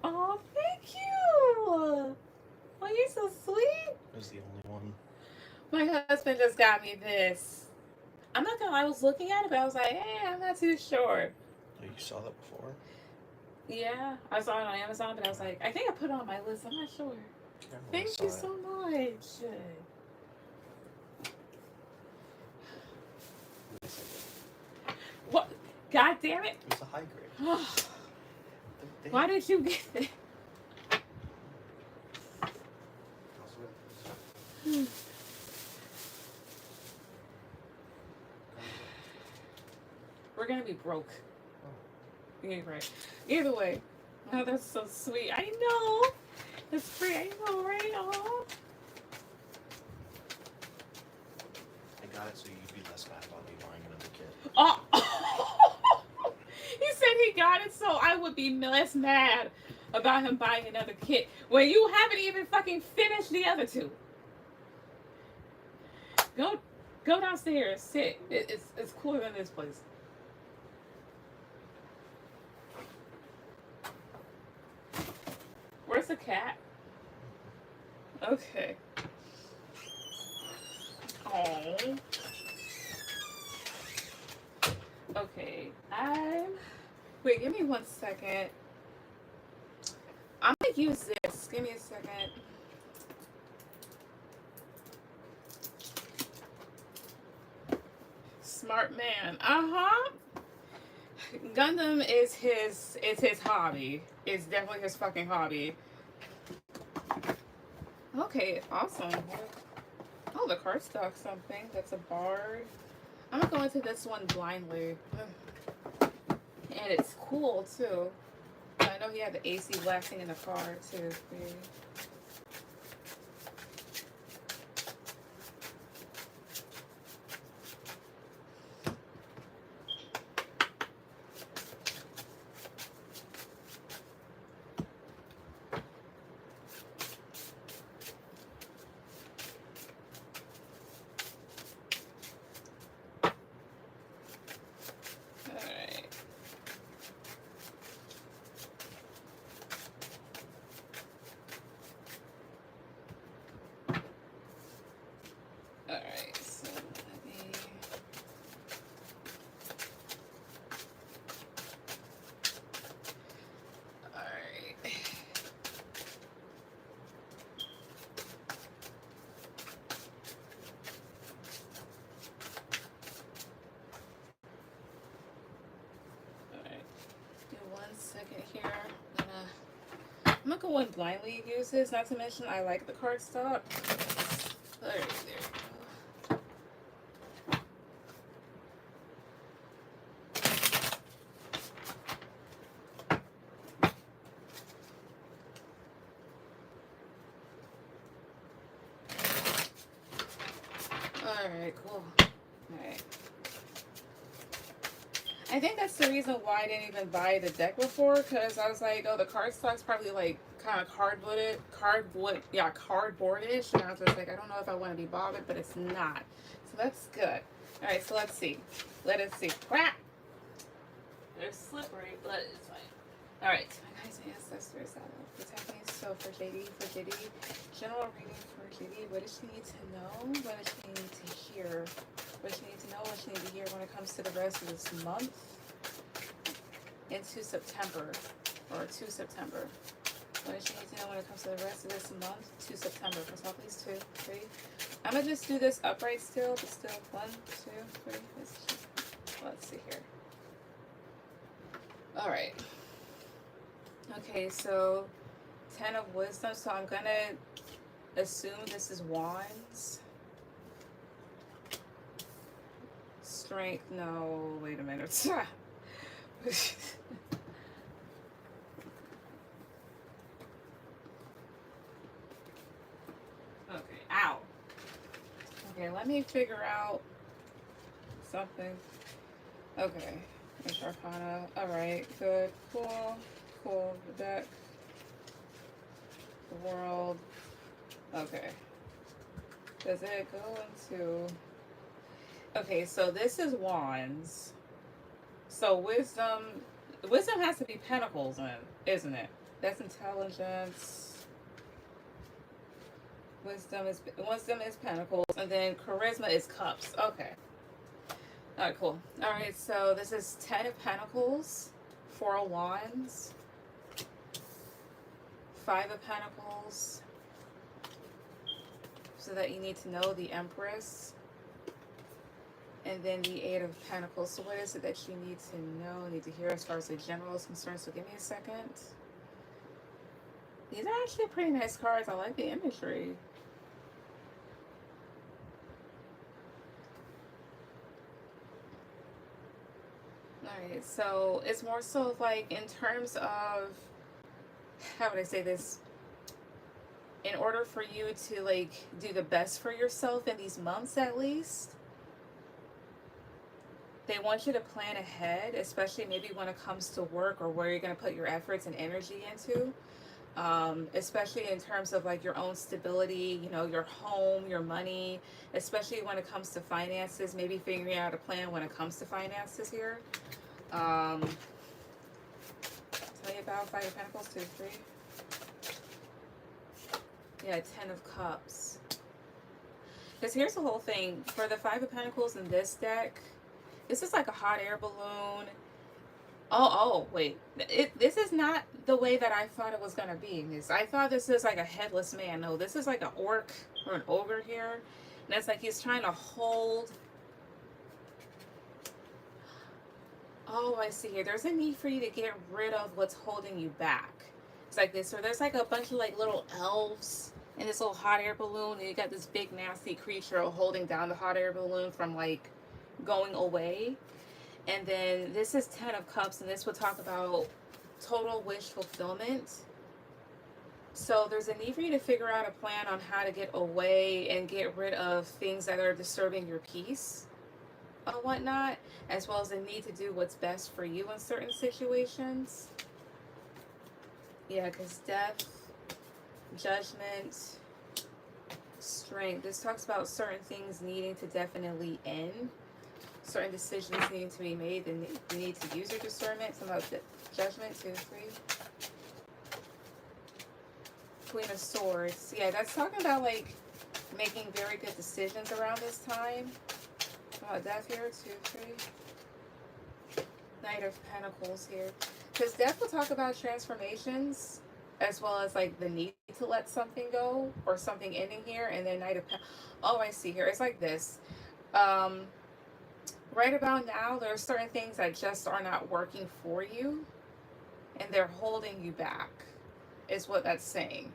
[SPEAKER 1] Oh, thank you. Oh, you're so sweet.
[SPEAKER 2] It was the only one.
[SPEAKER 1] My husband just got me this. I'm not gonna lie, I was looking at it, but I was like, hey, I'm not too sure.
[SPEAKER 2] Oh, you saw that before?
[SPEAKER 1] Yeah, I saw it on Amazon, but I was like, I think I put it on my list. I'm not sure.
[SPEAKER 2] Yeah,
[SPEAKER 1] Thank you so much. What? God damn it!
[SPEAKER 2] It was a high grade.
[SPEAKER 1] Why did you get it? We're gonna be broke. Yeah, right. Either way. Oh, that's so sweet. I know. It's free. I know, right? Oh.
[SPEAKER 2] I got it so you'd be less mad about me buying another kit.
[SPEAKER 1] Oh. He said he got it so I would be less mad about him buying another kit when you haven't even fucking finished the other 2. Go downstairs. Sit. It's cooler than this place. a cat? Okay. Oh. Okay. Wait, give me 1 second. I'm gonna use this. Give me a second. Smart man. Uh-huh. Gundam is his hobby. It's definitely his fucking hobby. Okay, awesome. Oh, the card stock something. That's a bard. I'm gonna go into this one blindly. And it's cool too. I know he had the AC blasting in the car too. Alright, so let me... Alright. Alright. Do 1 second here. I'm gonna go in blindly use this, not to mention I like the card stock. Alright, there we go. Alright, cool. Alright. I think that's the reason why I didn't even buy the deck before, because I was like, oh, the card stock's probably like kind of cardboardish, and I was just like, I don't know if I want to be bothered, but it's not. So that's good. Alright, so let's see. Let us see. Crap! They're slippery, but it's fine. Alright, my guys and ancestors, protect me. So for JD, general reading for JD, what does she need to know? What does she need to hear? What does she need to know? What does she need to hear when it comes to the rest of this month? Into September, or to September. What does she need to know when it comes to the rest of this month? To September. Let's talk these 2, 3. I'm gonna just do this upright still, but still 1, 2, 3. Let's see here. Alright. Okay, so 10 of Wisdom. So I'm gonna assume this is Wands. Strength. No, wait a minute. Okay, ow. Okay, let me figure out something. Okay, Arcana. Alright, good, cool, cool. The deck, the world. Okay. Does it go into... Okay, so this is Wands. So Wisdom has to be Pentacles in, isn't it? That's Intelligence. Wisdom is Pentacles, and then Charisma is Cups. Okay. All right, cool. All right, so this is 10 of Pentacles, 4 of Wands, 5 of Pentacles. So that you need to know the Empress, and then the 8 of Pentacles. So what is it that you need to know, need to hear as far as the general is concerned? So give me a second. These are actually pretty nice cards. I like the imagery. Alright, so it's more so like in terms of, how would I say this? In order for you to like do the best for yourself in these months at least, they want you to plan ahead, especially maybe when it comes to work or where you're going to put your efforts and energy into. Especially in terms of like your own stability, you know, your home, your money, especially when it comes to finances, maybe figuring out a plan when it comes to finances here. Tell me about 5 of Pentacles, 2, 3. Yeah, 10 of Cups. Because here's the whole thing. For the Five of Pentacles in this deck, this is like a hot air balloon. Wait. This is not the way that I thought it was going to be. I thought this is like a headless man. No, this is like an orc or an ogre here. And it's like he's trying to hold. Oh, I see here. There's a need for you to get rid of what's holding you back. It's like this. So there's like a bunch of like little elves in this little hot air balloon. And you got this big nasty creature holding down the hot air balloon from like going away. And then this is 10 of Cups, and this would talk about total wish fulfillment. So there's a need for you to figure out a plan on how to get away and get rid of things that are disturbing your peace and whatnot, as well as a need to do what's best for you in certain situations. Yeah, because death, judgment, strength. This talks about certain things needing to definitely end. Certain decisions needing to be made, and you need to use your discernment. Some about judgment, 2, 3. Queen of Swords. Yeah, that's talking about like making very good decisions around this time. Some about death here, 2, 3. Knight of Pentacles here. Because death will talk about transformations, as well as like the need to let something go or something ending here. And then Knight of Pentacles. Oh, I see here. It's like this. Right about now, there are certain things that just are not working for you, and they're holding you back, is what that's saying.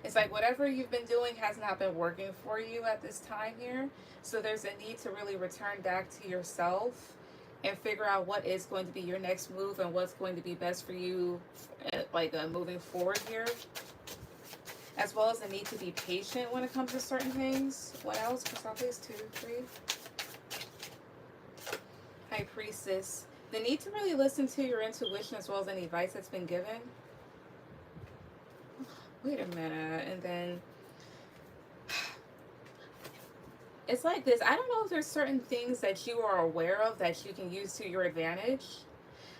[SPEAKER 1] It's like whatever you've been doing has not been working for you at this time here, so there's a need to really return back to yourself and figure out what is going to be your next move and what's going to be best for you, like moving forward here, as well as the need to be patient when it comes to certain things. What else? Please, 2, 3. High Priestess. The need to really listen to your intuition as well as any advice that's been given. Wait a minute. And then it's like this. I don't know if there's certain things that you are aware of that you can use to your advantage.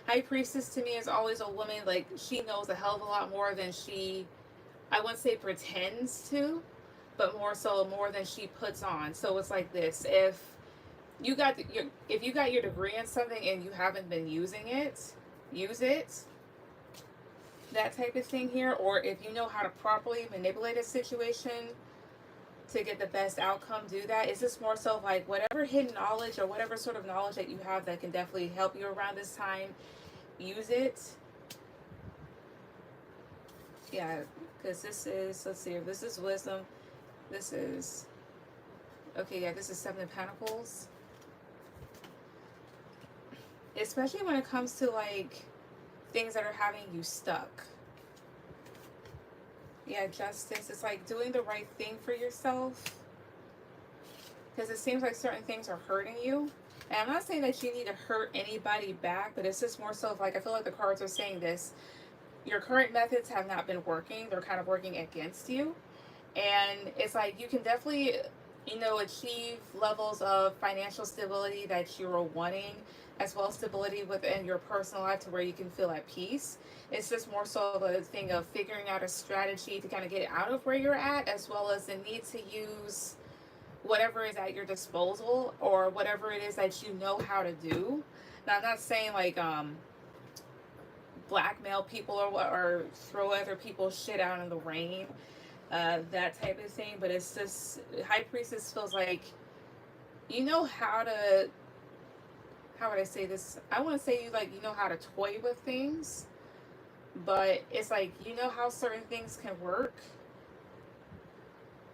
[SPEAKER 1] High Priestess to me is always a woman, like she knows a hell of a lot more than she, I wouldn't say pretends to, but more than she puts on. So it's like this. If you got your degree in something and you haven't been using it, use it. That type of thing here. Or if you know how to properly manipulate a situation to get the best outcome, do that. It's just more so like whatever hidden knowledge or whatever sort of knowledge that you have that can definitely help you around this time, use it. Yeah, because this is, let's see, if this is wisdom, this is, okay, yeah, this is 7 of Pentacles. Especially when it comes to like things that are having you stuck. Yeah, Justice. It's like doing the right thing for yourself, because it seems like certain things are hurting you. And I'm not saying that you need to hurt anybody back, but it's just more so like I feel like the cards are saying this. Your current methods have not been working. They're kind of working against you. And it's like you can definitely, achieve levels of financial stability that you're wanting, as well as stability within your personal life to where you can feel at peace. It's just more so the thing of figuring out a strategy to kind of get out of where you're at, as well as the need to use whatever is at your disposal or whatever it is that you know how to do. Now, I'm not saying like blackmail people or throw other people's shit out in the rain, that type of thing, but it's just High Priestess feels like you know how to, how would I say this? I want to say you know how to toy with things, but it's like you know how certain things can work.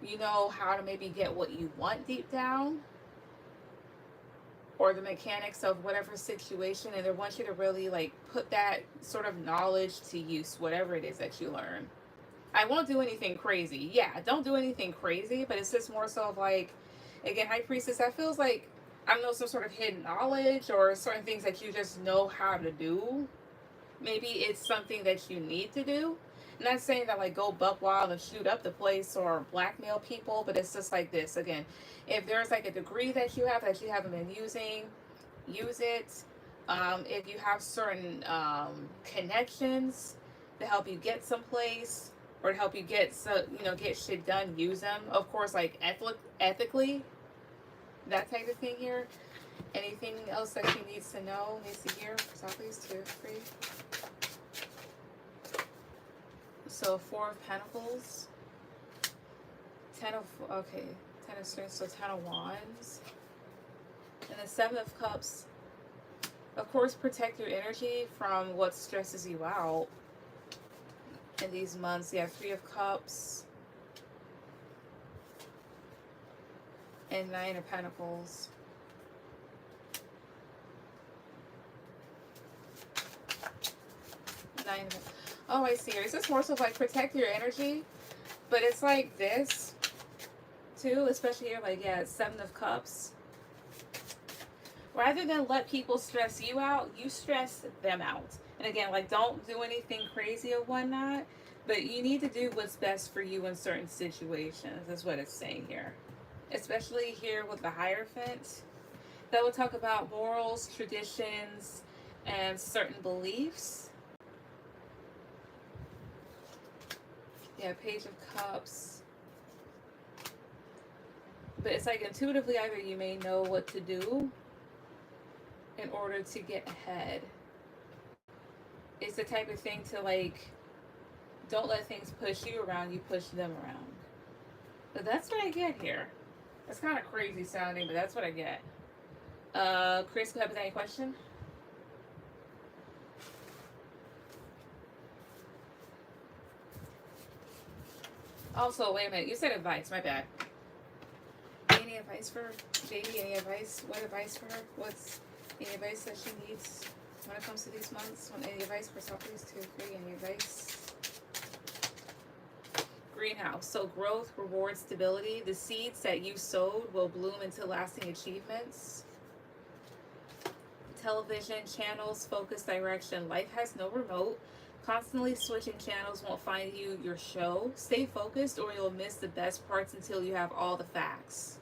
[SPEAKER 1] You know how to maybe get what you want deep down, or the mechanics of whatever situation, and they want you to really like put that sort of knowledge to use, whatever it is that you learn. I won't do anything crazy. Yeah, don't do anything crazy, but it's just more so of like, again, High Priestess, that feels like, I don't know, some sort of hidden knowledge or certain things that you just know how to do. Maybe it's something that you need to do. I'm not saying that like go buck wild and shoot up the place or blackmail people, but it's just like this. Again, if there's like a degree that you haven't been using, use it. If you have certain connections to help you get someplace, or to help you get get shit done, use them. Of course, like ethically, that type of thing here. Anything else that she needs to know, needs to hear? Please, 2, 3. So 4 of Pentacles, 10 of okay, 10 of Swords, so 10 of Wands, and the 7 of Cups. Of course, protect your energy from what stresses you out in these months. You have 3 of Cups and 9 of Pentacles. Oh, I see. Is this more so like protect your energy? But it's like this too, especially here, like, yeah, 7 of Cups. Rather than let people stress you out, you stress them out. And again, like, don't do anything crazy or whatnot, but you need to do what's best for you in certain situations. That's what it's saying here. Especially here with the Hierophant. That will talk about morals, traditions, and certain beliefs. Yeah, Page of Cups. But it's like intuitively either you may know what to do in order to get ahead. It's the type of thing to, like, don't let things push you around, you push them around. But that's what I get here. It's kind of crazy sounding, but that's what I get. Chris, do you have any question? Also, wait a minute. You said advice. My bad. Any advice for baby? Any advice? What advice for her? What's any advice that she needs when it comes to these months? Any advice for Please, 2, 3? Any advice? Greenhouse. So growth, reward, stability. The seeds that you sowed will bloom into lasting achievements. Television, channels, focus, direction. Life has no remote. Constantly switching channels won't find you your show. Stay focused or you'll miss the best parts until you have all the facts.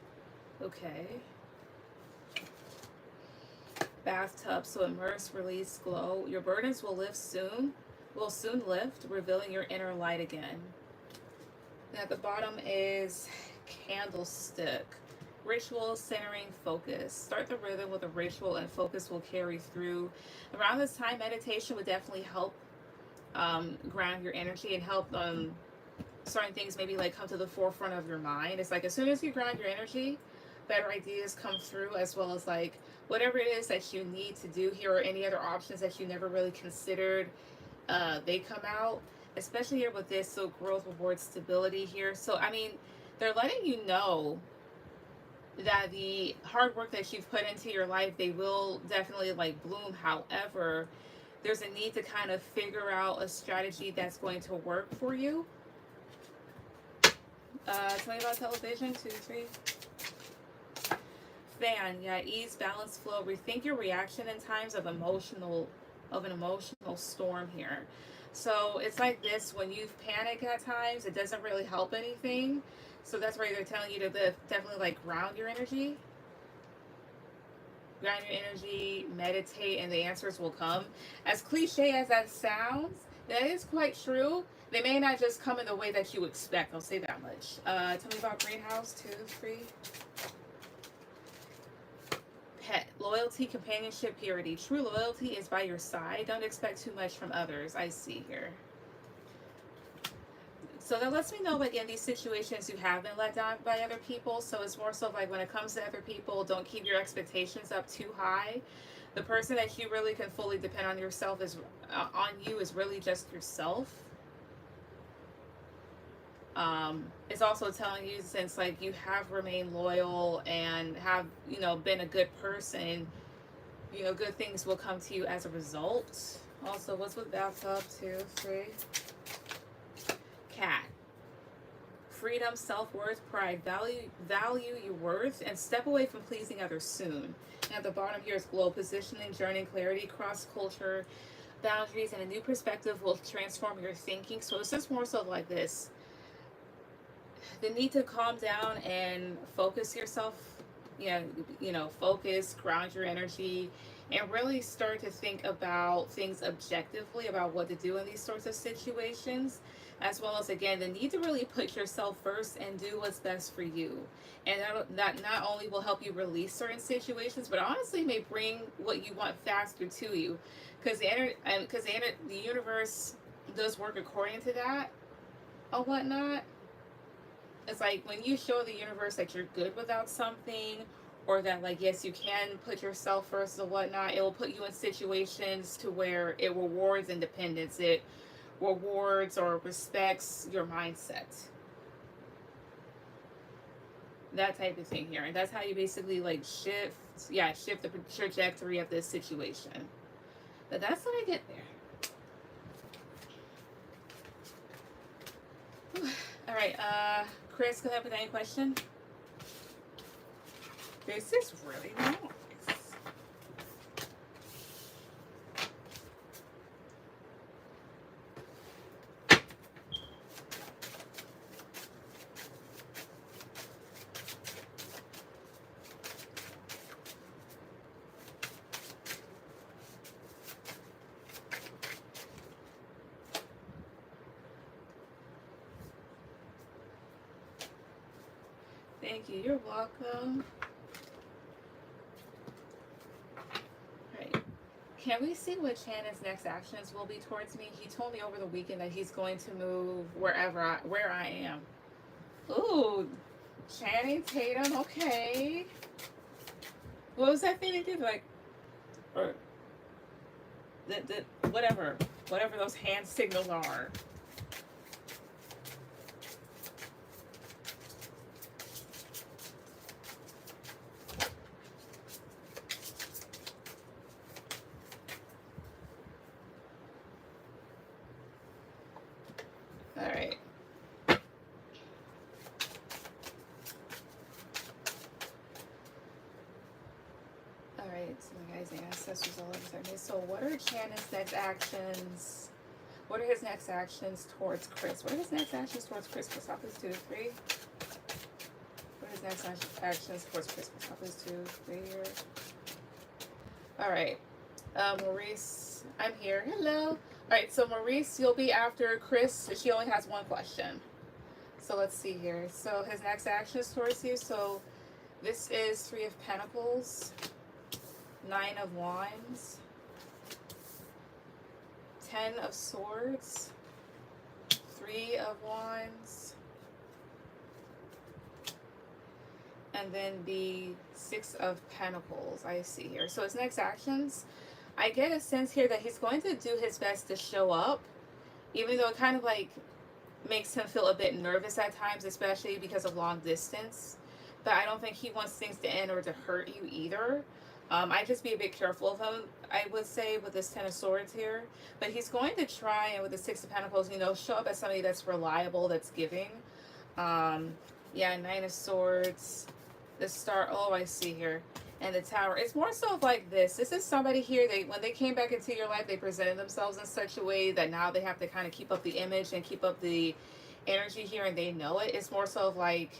[SPEAKER 1] Okay. Bathtub. So immerse, release, glow. Your burdens will soon lift, revealing your inner light again. And at the bottom is candlestick. Ritual, centering, focus. Start the rhythm with a ritual and focus will carry through. Around this time, meditation would definitely help ground your energy and help certain things maybe like come to the forefront of your mind. It's like as soon as you ground your energy, better ideas come through, as well as like whatever it is that you need to do here or any other options that you never really considered, they come out, especially here with this. So growth, reward, stability here. So I mean, they're letting you know that the hard work that you've put into your life, they will definitely like bloom. However, there's a need to kind of figure out a strategy that's going to work for you. Tell me about television, 2, 3. Fan, yeah, ease, balance, flow. Rethink your reaction in times of an emotional storm here. So it's like this, when you panic at times, it doesn't really help anything. So that's why they're telling you to definitely like ground your energy. Ground your energy, meditate, and the answers will come. As cliche as that sounds, that is quite true. They may not just come in the way that you expect. I'll say that much. Tell me about greenhouse, 2, 3. Pet, loyalty, companionship, purity. True loyalty is by your side. Don't expect too much from others. I see here. So that lets me know, like, in these situations you have been let down by other people. So it's more so like when it comes to other people, don't keep your expectations up too high. The person that you really can fully depend on yourself is on you is really just yourself. It's also telling you, since like you have remained loyal and have been a good person, good things will come to you as a result. Also, what's with bathtub, 2, 3? Cat. Freedom, self-worth, pride. Value your worth and step away from pleasing others soon. And at the bottom here is glow, positioning, journey, clarity, cross-culture, boundaries, and a new perspective will transform your thinking. So it's just more so like this. The need to calm down and focus yourself, focus, ground your energy, and really start to think about things objectively about what to do in these sorts of situations, as well as again the need to really put yourself first and do what's best for you. And that not only will help you release certain situations, but honestly may bring what you want faster to you, because the universe does work according to that or whatnot. It's like when you show the universe that you're good without something, or that like yes you can put yourself first or whatnot, it will put you in situations to where it rewards independence, it rewards or respects your mindset, that type of thing here. And that's how you basically like shift the trajectory of this situation. But that's what I get there. All right, Chris, go ahead with any question. This is really nice. Thank you. You're welcome. Can we see what Shannon's next actions will be towards me? He told me over the weekend that he's going to move where I am. Ooh, Channing Tatum. Okay. What was that thing they did? Like, or the whatever those hand signals are. All right. All right, so my guys, ancestors all over me. So what are Shannon's next actions? What are his next actions towards Chris? What are his next actions towards Chris? Chris, please 2 to 3. What are his next actions towards Chris? Please 2 to 3 here. All right. Maurice, I'm here. Hello. All right, so Maurice, you'll be after Chris. She only has one question. So let's see here. So his next action is towards you. So this is 3 of Pentacles, 9 of Wands, 10 of Swords, 3 of Wands, and then the 6 of Pentacles. I see here. So his next actions, I get a sense here that he's going to do his best to show up, even though it kind of like makes him feel a bit nervous at times, especially because of long distance. But I don't think he wants things to end or to hurt you either. I just be a bit careful of him, I would say, with this 10 of Swords here. But he's going to try, and with the 6 of Pentacles, you know, show up as somebody that's reliable, that's giving. Yeah, 9 of Swords, the Star, oh, I see here. And the Tower. It's more so of like this. This is somebody here, when they came back into your life, they presented themselves in such a way that now they have to kind of keep up the image and keep up the energy here, and they know it. It's more so of like,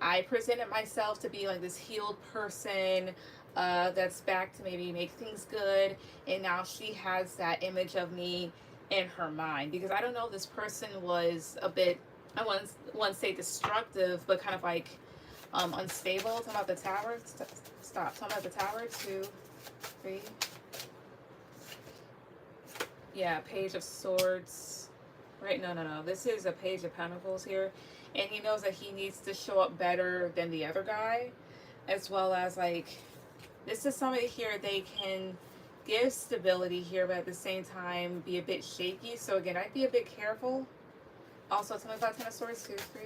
[SPEAKER 1] I presented myself to be like this healed person that's back to maybe make things good, and now she has that image of me in her mind. Because I don't know if this person was a bit, I wouldn't say destructive, but kind of like unstable. Talking about the Tower. Stop. Talking about the Tower. 2, 3. Yeah, Page of Swords. Right? No. This is a Page of Pentacles here. And he knows that he needs to show up better than the other guy. As well as, like, this is somebody here, they can give stability here, but at the same time be a bit shaky. So, again, I'd be a bit careful. Also, tell me about 10 of Swords. 2, 3.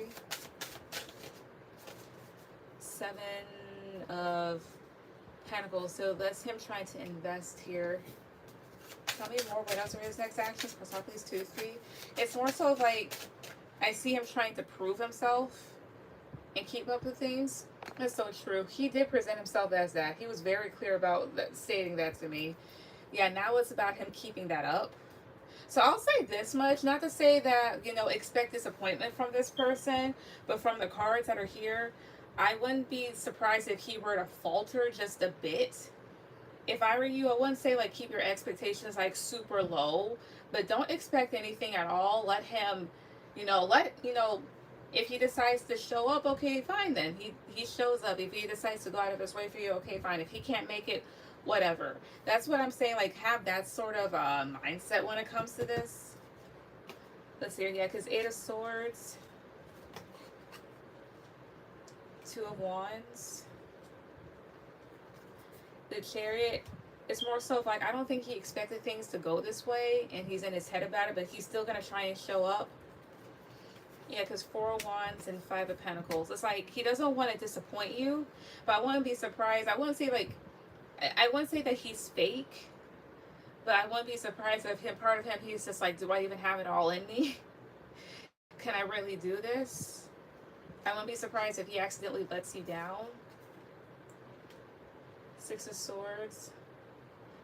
[SPEAKER 1] 7 of Pentacles. So that's him trying to invest here. Tell me more. What else are his next actions? Please 2, 3. It's more so like I see him trying to prove himself and keep up with things. That's so true. He did present himself as that. He was very clear about that, stating that to me. Yeah, now it's about him keeping that up. So I'll say this much, not to say that, you know, expect disappointment from this person, but from the cards that are here, I wouldn't be surprised if he were to falter just a bit if I were you, I wouldn't say like keep your expectations like super low, but don't expect anything at all. Let him, if he decides to show up, okay, fine then. He shows up. If he decides to go out of his way for you, okay, fine. If he can't make it, whatever. That's what I'm saying. Like have that sort of mindset when it comes to this. Let's see, yeah, because Eight of Swords, Two of Wands, the Chariot. It's more so like I don't think he expected things to go this way, and he's in his head about it, but he's still gonna try and show up. Yeah, because Four of Wands and Five of Pentacles. It's like he doesn't want to disappoint you, but I wouldn't be surprised. I wouldn't say like I wouldn't say that he's fake, but I wouldn't be surprised if him part of him he's just like, do I even have it all in me? Can I really do this? I wouldn't be surprised if he accidentally lets you down. Six of Swords.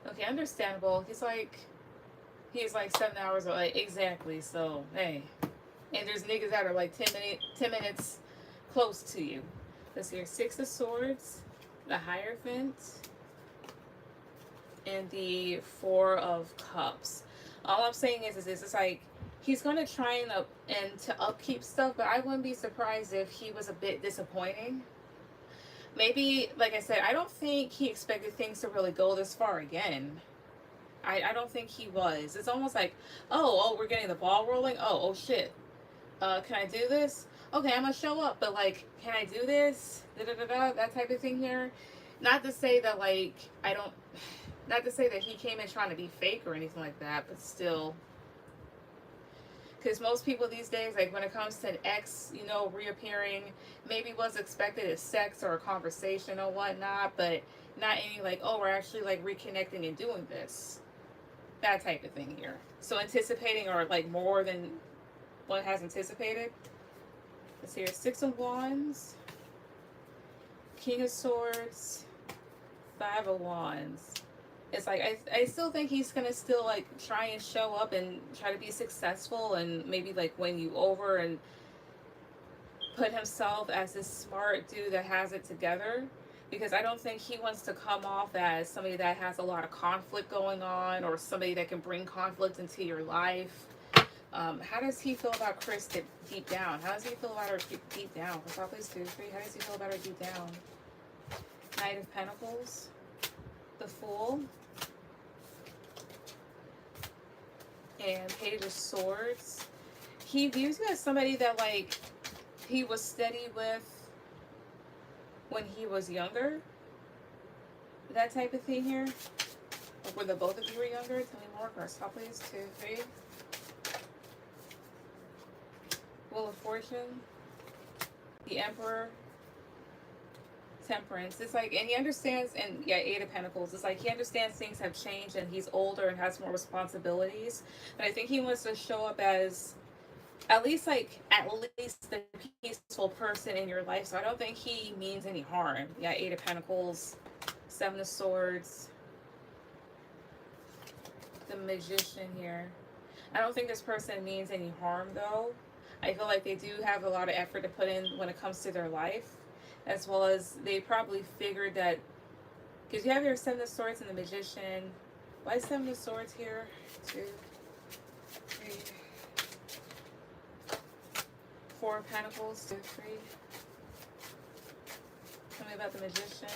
[SPEAKER 1] Okay, understandable. He's like 7 hours away. Exactly. So, hey. And there's niggas that are like 10 minutes close to you. Let's see here. Six of Swords, the Hierophant, and the Four of Cups. All I'm saying is it's like he's gonna try and to upkeep stuff, but I wouldn't be surprised if he was a bit disappointing. Maybe, like I said, I don't think he expected things to really go this far again. I don't think he was. It's almost like, oh, we're getting the ball rolling. Oh shit. Can I do this? Okay, I'm gonna show up, but like, can I do this? That type of thing here. Not to say that like not to say that he came in trying to be fake or anything like that, but still. Because most people these days, like when it comes to an ex, reappearing, maybe what's expected is sex or a conversation or whatnot, but not any like, oh, we're actually like reconnecting and doing this. That type of thing here. So anticipating or like more than one has anticipated. Let's see here. Six of Wands, King of Swords, Five of Wands. It's like I still think he's gonna still like try and show up and try to be successful and maybe like win you over and put himself as this smart dude that has it together, because I don't think he wants to come off as somebody that has a lot of conflict going on or somebody that can bring conflict into your life. How does he feel about Chris deep down? How does he feel about her deep down? What's up, please, 2, 3? How does he feel about her deep down? Knight of Pentacles, the Fool, and Page of Swords. He views you as somebody that like he was steady with when he was younger. That type of thing here. Like were the both of you were younger? Tell me more. First, top please. 2, 3. Wheel of Fortune, the Emperor, Temperance. It's like, and he understands, and yeah, Eight of Pentacles. It's like he understands things have changed and he's older and has more responsibilities. But I think he wants to show up as at least the peaceful person in your life. So I don't think he means any harm. Yeah, Eight of Pentacles, Seven of Swords, the Magician here. I don't think this person means any harm though. I feel like they do have a lot of effort to put in when it comes to their life, as well as they probably figured that, because you have your Seven of Swords and the Magician. Why is Seven of Swords here? 2, 3, 4 of Pentacles, 2, 3. Tell me about the Magician.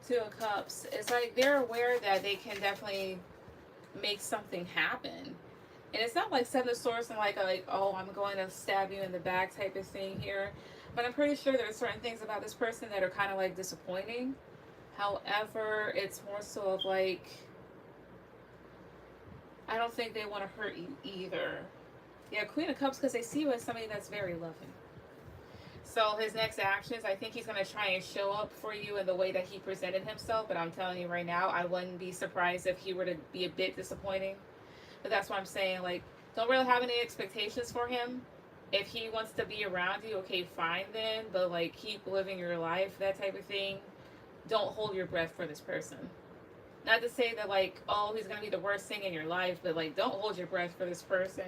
[SPEAKER 1] 2 of Cups. It's like they're aware that they can definitely make something happen. And it's not like Seven of Swords and like, oh, I'm going to stab you in the back type of thing here. But I'm pretty sure there are certain things about this person that are kind of like disappointing. However, it's more so of like, I don't think they want to hurt you either. Yeah, Queen of Cups, because they see you as somebody that's very loving. So his next actions, I think he's going to try and show up for you in the way that he presented himself. But I'm telling you right now, I wouldn't be surprised if he were to be a bit disappointing. But that's what I'm saying. Like, don't really have any expectations for him. If he wants to be around you, okay, fine then. But, like, keep living your life, that type of thing. Don't hold your breath for this person. Not to say that, like, oh, he's going to be the worst thing in your life. But, like, don't hold your breath for this person.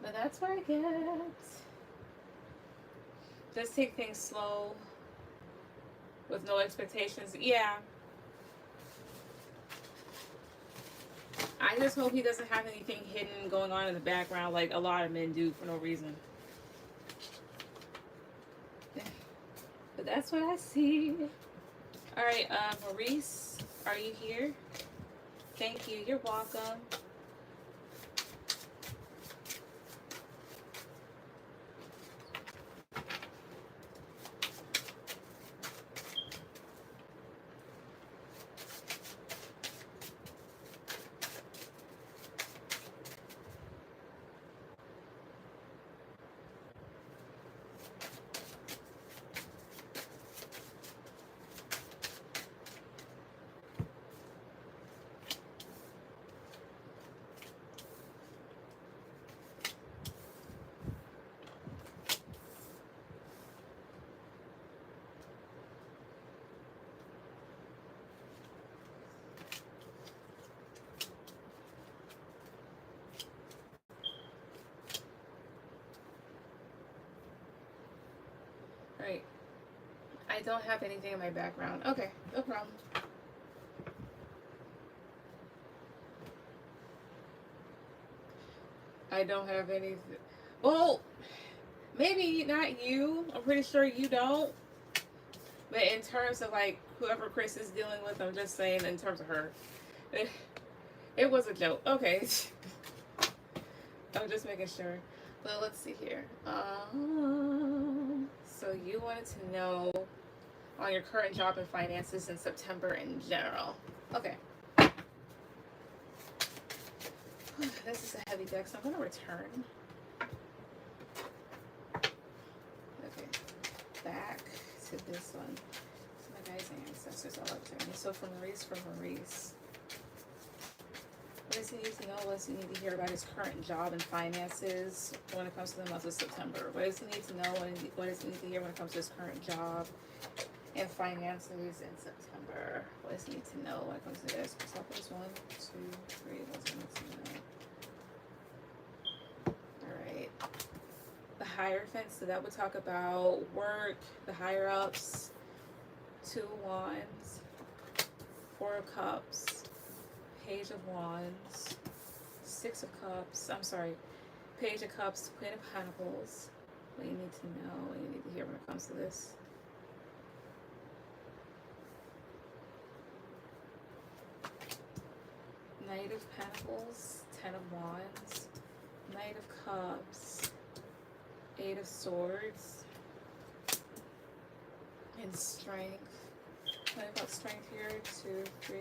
[SPEAKER 1] But that's what I get. Just take things slow with no expectations. Yeah. I just hope he doesn't have anything hidden going on in the background like a lot of men do for no reason. But that's what I see. All right, Maurice, are you here? Thank you. You're welcome. Right. I don't have anything in my background. Okay, no problem. I don't have anything. Well, maybe not you. I'm pretty sure you don't. But in terms of like whoever Chris is dealing with, I'm just saying in terms of her. It was a joke. Okay. I'm just making sure. But let's see here. So you wanted to know on your current job and finances in September in general. Okay. This is a heavy deck, so I'm going to return. Okay. Back to this one. So my guys and ancestors all up to me. So from Maurice. What does he need to know? What does he need to hear about his current job and finances when it comes to the month of September? What does he need to know? What does he need to hear when it comes to his current job and finances in September? What does he need to know when it comes to this? So there's 1, 2, 3. What does he need to know? Alright. The Hierophant, so that would talk about work, the higher ups, 2 of Wands, 4 of Cups, Page of Wands, 6 of Cups, Page of Cups, Queen of Pentacles. What you need to know, what you need to hear when it comes to this. Knight of Pentacles, 10 of Wands, Knight of Cups, 8 of Swords, and Strength. What about Strength here? 2, 3.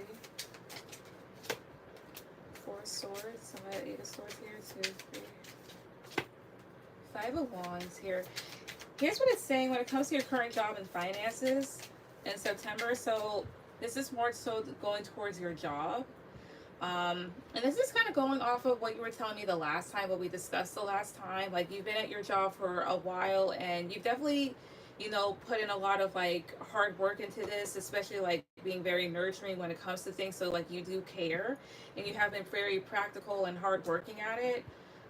[SPEAKER 1] 4 of Swords. I'm at 8 of Swords here. 2, 3. 5 of Wands here. Here's what it's saying when it comes to your current job and finances in September. So this is more so going towards your job. And this is kind of going off of what you were telling me the last time, what we discussed the last time. Like, you've been at your job for a while, and you've definitely, you know, put in a lot of like hard work into this, especially like being very nurturing when it comes to things. So like, you do care, and you have been very practical and hard working at it,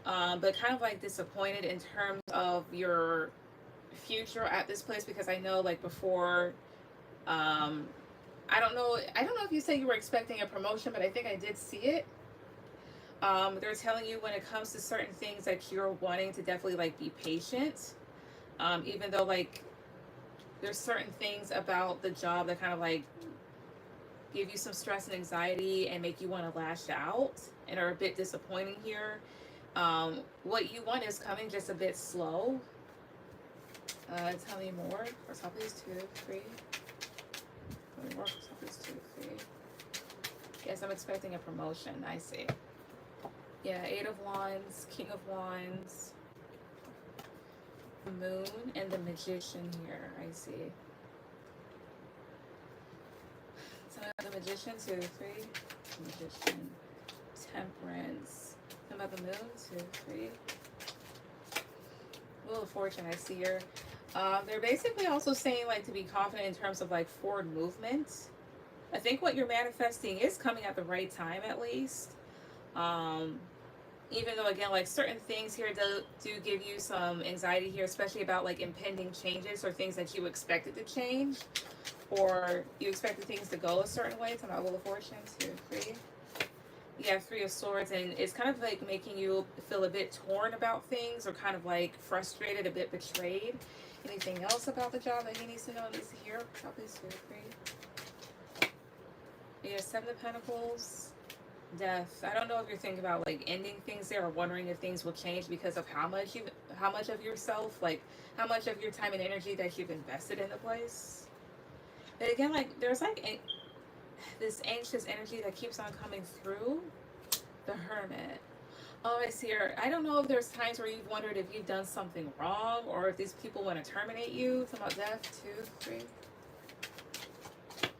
[SPEAKER 1] but kind of like disappointed in terms of your future at this place, because I know like before, I don't know if you said you were expecting a promotion, but I think I did see it. They're telling you when it comes to certain things that you're wanting to definitely like be patient, even though like there's certain things about the job that kind of like give you some stress and anxiety and make you want to lash out and are a bit disappointing here. What you want is coming just a bit slow. Tell me more. For some, please, 2, 3. Tell me more. For some, please, 2, 3. Yes, I'm expecting a promotion. I see. Yeah, 8 of Wands, King of Wands, the Moon, and the Magician here. I see. So the Magician, 2, 3. Magician, Temperance. How about the Moon, 2, 3. Wheel of Fortune, I see here. They're basically also saying like to be confident in terms of like forward movement. I think what you're manifesting is coming at the right time, at least. Even though again, like certain things here do give you some anxiety here, especially about like impending changes or things that you expected to change, or you expected things to go a certain way. Talking about Wheel of Fortune, 2, 3. You have 3 of Swords, and it's kind of like making you feel a bit torn about things, or kind of like frustrated, a bit betrayed. Anything else about the job that he needs to know, needs to hear? Probably 2, 3. You have 7 of Pentacles. Death. I don't know if you're thinking about like ending things there, or wondering if things will change because of how much of yourself, like how much of your time and energy that you've invested in the place. But again, like there's like this anxious energy that keeps on coming through. The Hermit. Oh, I see her. I don't know if there's times where you've wondered if you've done something wrong, or if these people want to terminate you. Talking about Death. 2, 3.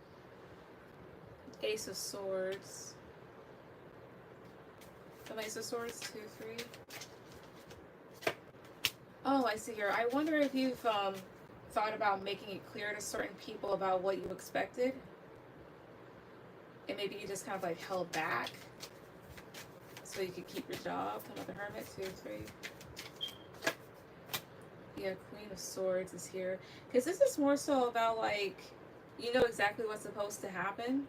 [SPEAKER 1] Ace of Swords. The Ace of Swords, 2, 3. Oh, I see here. I wonder if you've thought about making it clear to certain people about what you expected, and maybe you just kind of like held back so you could keep your job. Come on, the Hermit, 2, 3. Yeah, Queen of Swords is here, because this is more so about like you know exactly what's supposed to happen.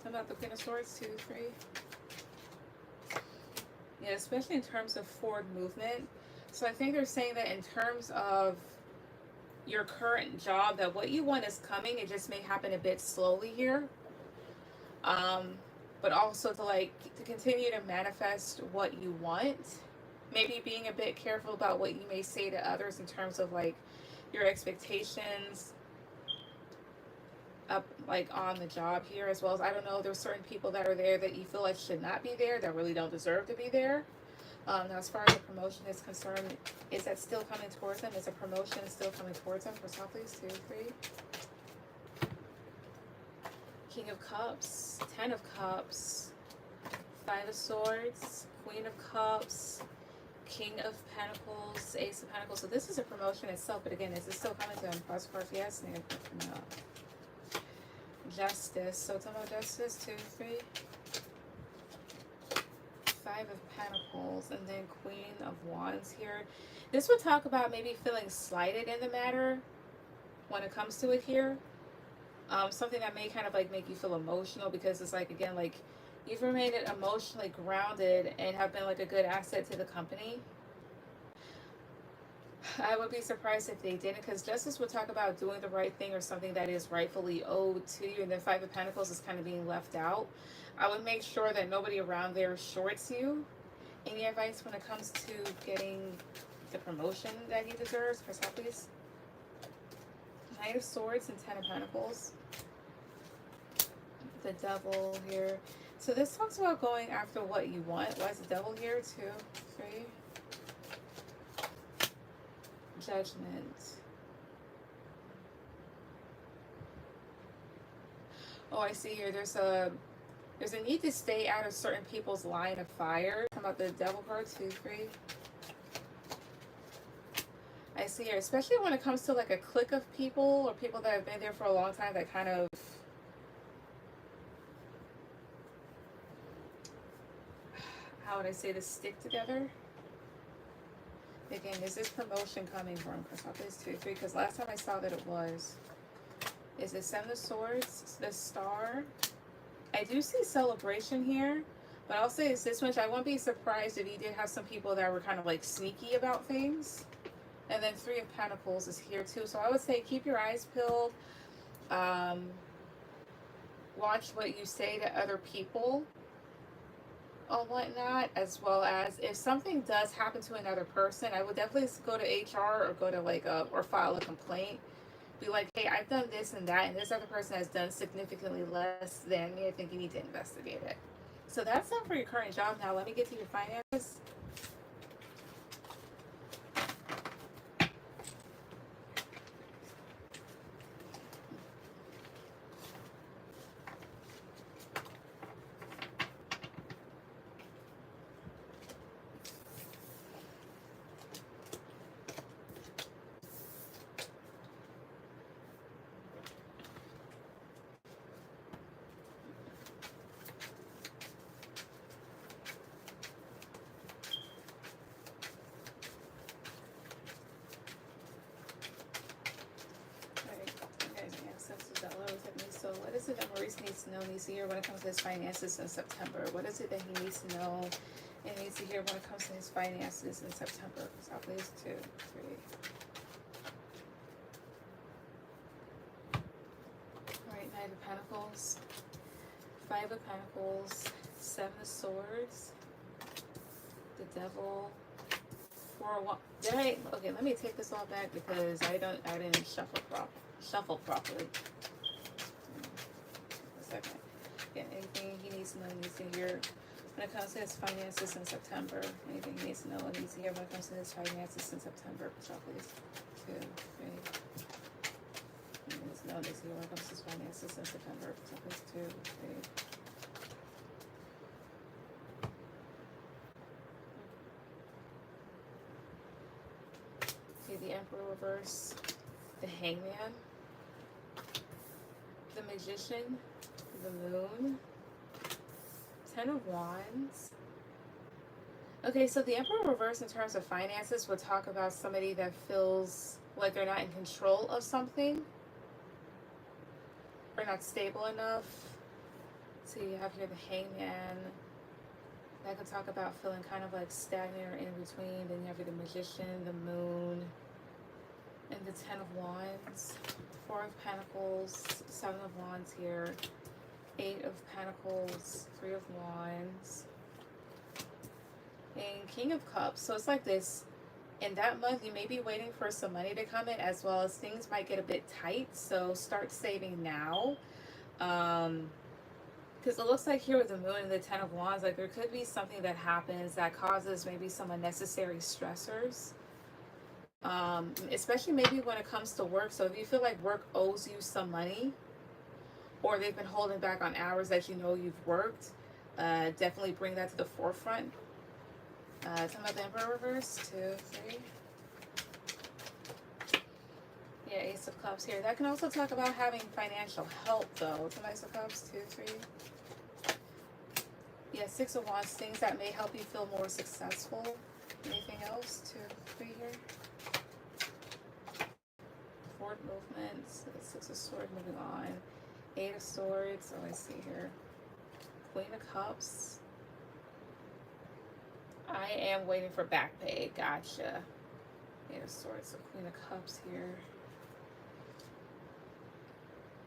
[SPEAKER 1] About the Queen of Swords, 2, 3. Yeah, especially in terms of forward movement. So I think they're saying that in terms of your current job, that what you want is coming. It just may happen a bit slowly here. But also to continue to manifest what you want. Maybe being a bit careful about what you may say to others in terms of like your expectations up like on the job here, as well as I don't know, there's certain people that are there that you feel like should not be there, that really don't deserve to be there. Now as far as the promotion is concerned, is that still coming towards them? Is a promotion still coming towards them? For top, please. 2, 3. King of Cups, 10 of Cups, 5 of Swords, Queen of Cups, King of Pentacles, Ace of Pentacles. So this is a promotion itself, but again, is it still coming to them? Cross cards, yes, no. Justice. So talking about Justice, 2, 3. 5 of Pentacles, and then Queen of Wands here. This would talk about maybe feeling slighted in the matter when it comes to it here. Something that may kind of like make you feel emotional, because it's like, again, like you've remained emotionally grounded and have been like a good asset to the company. I would be surprised if they didn't, because Justice would talk about doing the right thing or something that is rightfully owed to you, and then 5 of Pentacles is kind of being left out. I would make sure that nobody around there shorts you. Any advice when it comes to getting the promotion that he deserves? Chris, please. Knight of Swords and 10 of Pentacles. The Devil here. So this talks about going after what you want. Why is the Devil here? 2, 3. Judgment. Oh, I see here. There's a need to stay out of certain people's line of fire. How about the Devil card? 2, 3. I see here, especially when it comes to like a clique of people or people that have been there for a long time that kind of how would I say this, stick together. Again, is this promotion coming from Cashapp? 2, 3, because last time I saw that it was. Is it 7 of Swords, the Star? I do see celebration here, but I'll say it's this much. I won't be surprised if you did have some people that were kind of like sneaky about things. And then 3 of Pentacles is here too. So I would say keep your eyes peeled. Watch what you say to other people or whatnot, as well as if something does happen to another person, I would definitely go to HR or go to like or file a complaint. Be like, hey, I've done this and that, and this other person has done significantly less than me. I think you need to investigate it. So that's not for your current job. Now let me get to your finances. know, needs to hear when it comes to his finances in September? What is it that he needs to know and needs to hear when it comes to his finances in September? So I'll place 2, 3. Alright, Knight of Pentacles, 5 of Pentacles, 7 of Swords, the Devil, 4 of Wands. Did I? Okay, let me take this all back because I didn't shuffle properly. A second. Again, anything he needs to know, needs to hear when it comes to his finances in September. Anything he needs to know and needs to hear when it comes to his finances in September. So please, 2, 3. He needs to know, needs to hear when it comes to his finances in September. So please, 2, 3. The Emperor reverse, the Hangman, the Magician, the Moon, 10 of Wands. Okay, so the Emperor reverse in terms of finances would talk about somebody that feels like they're not in control of something or not stable enough. So you have here the Hangman. That could talk about feeling kind of like stagnant or in between. Then you have here the Magician, the Moon, and the 10 of Wands, 4 of Pentacles, 7 of Wands here, 8 of Pentacles, 3 of Wands, and King of Cups. So it's like this. In that month, you may be waiting for some money to come in, as well as things might get a bit tight. So start saving now. Because it looks like here with the Moon and the 10 of Wands, like there could be something that happens that causes maybe some unnecessary stressors. Especially maybe when it comes to work. So if you feel like work owes you some money, or they've been holding back on hours that you know you've worked, definitely bring that to the forefront. Talking about the Emperor reverse, 2, 3. Yeah, Ace of Cups here. That can also talk about having financial help though. Some Ace of Cups, 2, 3. Yeah, 6 of Wands, things that may help you feel more successful. Anything else? 2, 3 here. Forward movement, so the 6 of Swords, moving on. 8 of Swords, oh I see here. Queen of Cups. I am waiting for back pay, gotcha. 8 of Swords, so Queen of Cups here.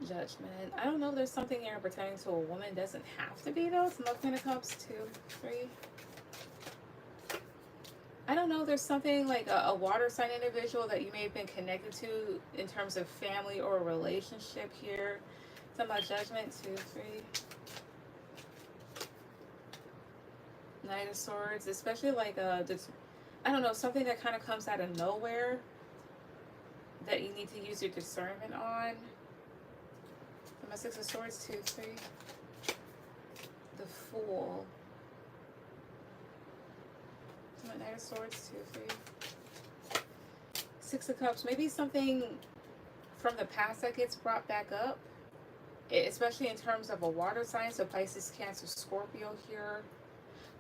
[SPEAKER 1] Judgment. I don't know if there's something here pertaining to a woman. Doesn't have to be though. Some Queen of Cups, 2, 3. I don't know, there's something like a water sign individual that you may have been connected to in terms of family or a relationship here. Something about Judgment, 2, 3. Knight of Swords, especially like I don't know, something that kind of comes out of nowhere that you need to use your discernment on. My 6 of Swords, 2, 3. The Fool. My Knight of Swords, 2, 3. 6 of Cups. Maybe something from the past that gets brought back up, especially in terms of a water sign. So Pisces, Cancer, Scorpio here.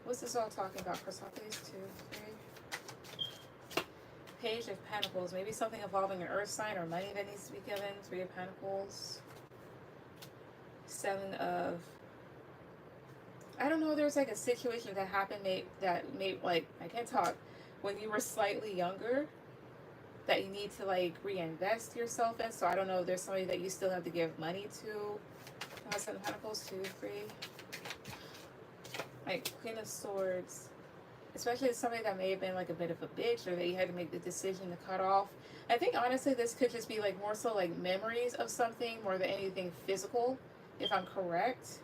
[SPEAKER 1] What's this all talking about? Persepolis, 2, 3. Page of Pentacles. Maybe something involving an earth sign or money that needs to be given. 3 of Pentacles. 7 of... I don't know, there's like a situation that happened that made like, I can't talk, when you were slightly younger that you need to like reinvest yourself in. So I don't know if there's somebody that you still have to give money to. 7 of Pentacles, 2, 3. Like Queen of Swords, especially if somebody that may have been like a bit of a bitch or that you had to make the decision to cut off. I think honestly this could just be like more so like memories of something more than anything physical, if I'm correct.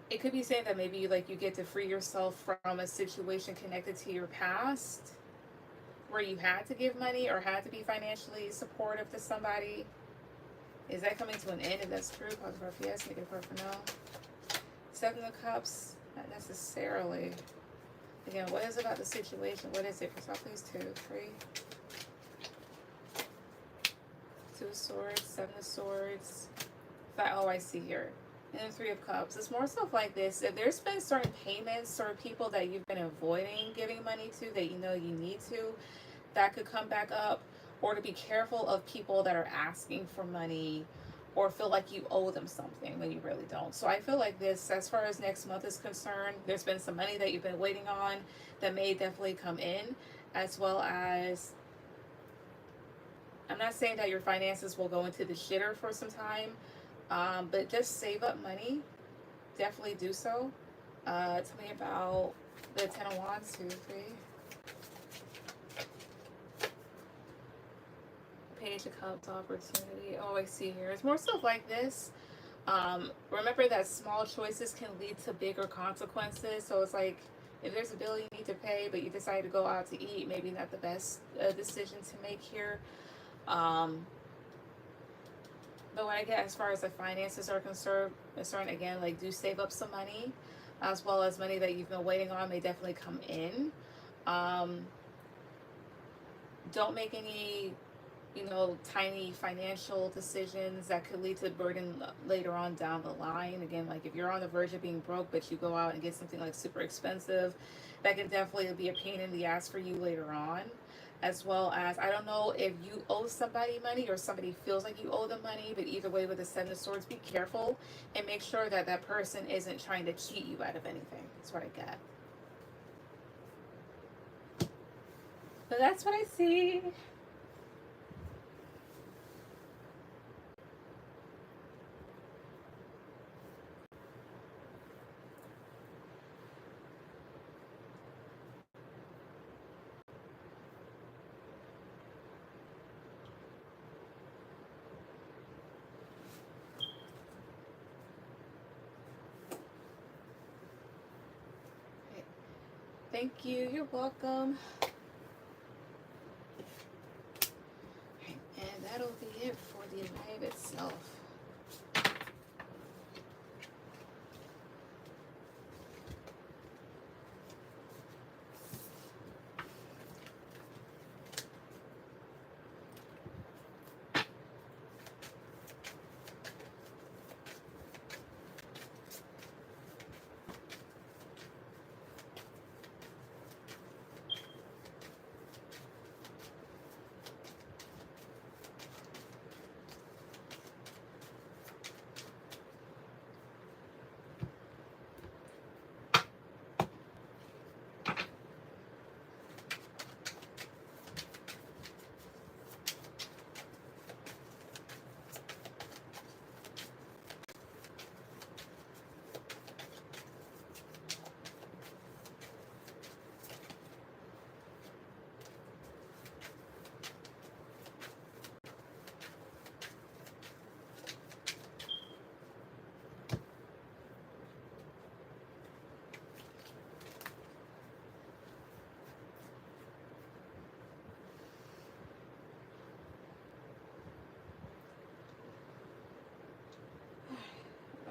[SPEAKER 1] It could be saying that maybe you get to free yourself from a situation connected to your past where you had to give money or had to be financially supportive to somebody. Is that coming to an end? If that's true, pause for yes, make it for no. 7 of Cups, not necessarily. Again, what is about the situation? What is it? For some, please, 2, 3. 2 of Swords, 7 of Swords. Oh, I see here. And then 3 of Cups. It's more stuff like this. If there's been certain payments or people that you've been avoiding giving money to that you know you need to, that could come back up. Or to be careful of people that are asking for money, or feel like you owe them something when you really don't. So I feel like this, as far as next month is concerned, there's been some money that you've been waiting on that may definitely come in, as well as, I'm not saying that your finances will go into the shitter for some time, but just save up money. Definitely do so. Tell me about the Ten of Wands, 2, 3. Page of Cups, opportunity. Oh, I see here. It's more stuff like this. Remember that small choices can lead to bigger consequences. So it's like, if there's a bill you need to pay, but you decide to go out to eat, maybe not the best decision to make here. But when I get as far as the finances are concerned, again, like, do save up some money, as well as money that you've been waiting on may definitely come in. Don't make any, tiny financial decisions that could lead to burden later on down the line. Again, like, if you're on the verge of being broke, but you go out and get something like super expensive, that can definitely be a pain in the ass for you later on. As well as, I don't know if you owe somebody money or somebody feels like you owe them money, but either way, with the Seven of Swords, be careful and make sure that that person isn't trying to cheat you out of anything. That's what I got. So that's what I see. Thank you. You're welcome. And that'll be it for the live itself.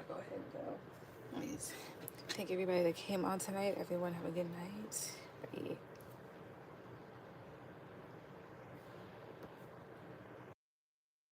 [SPEAKER 1] Go ahead and go. Thank everybody that came on tonight. Everyone have a good night. Bye.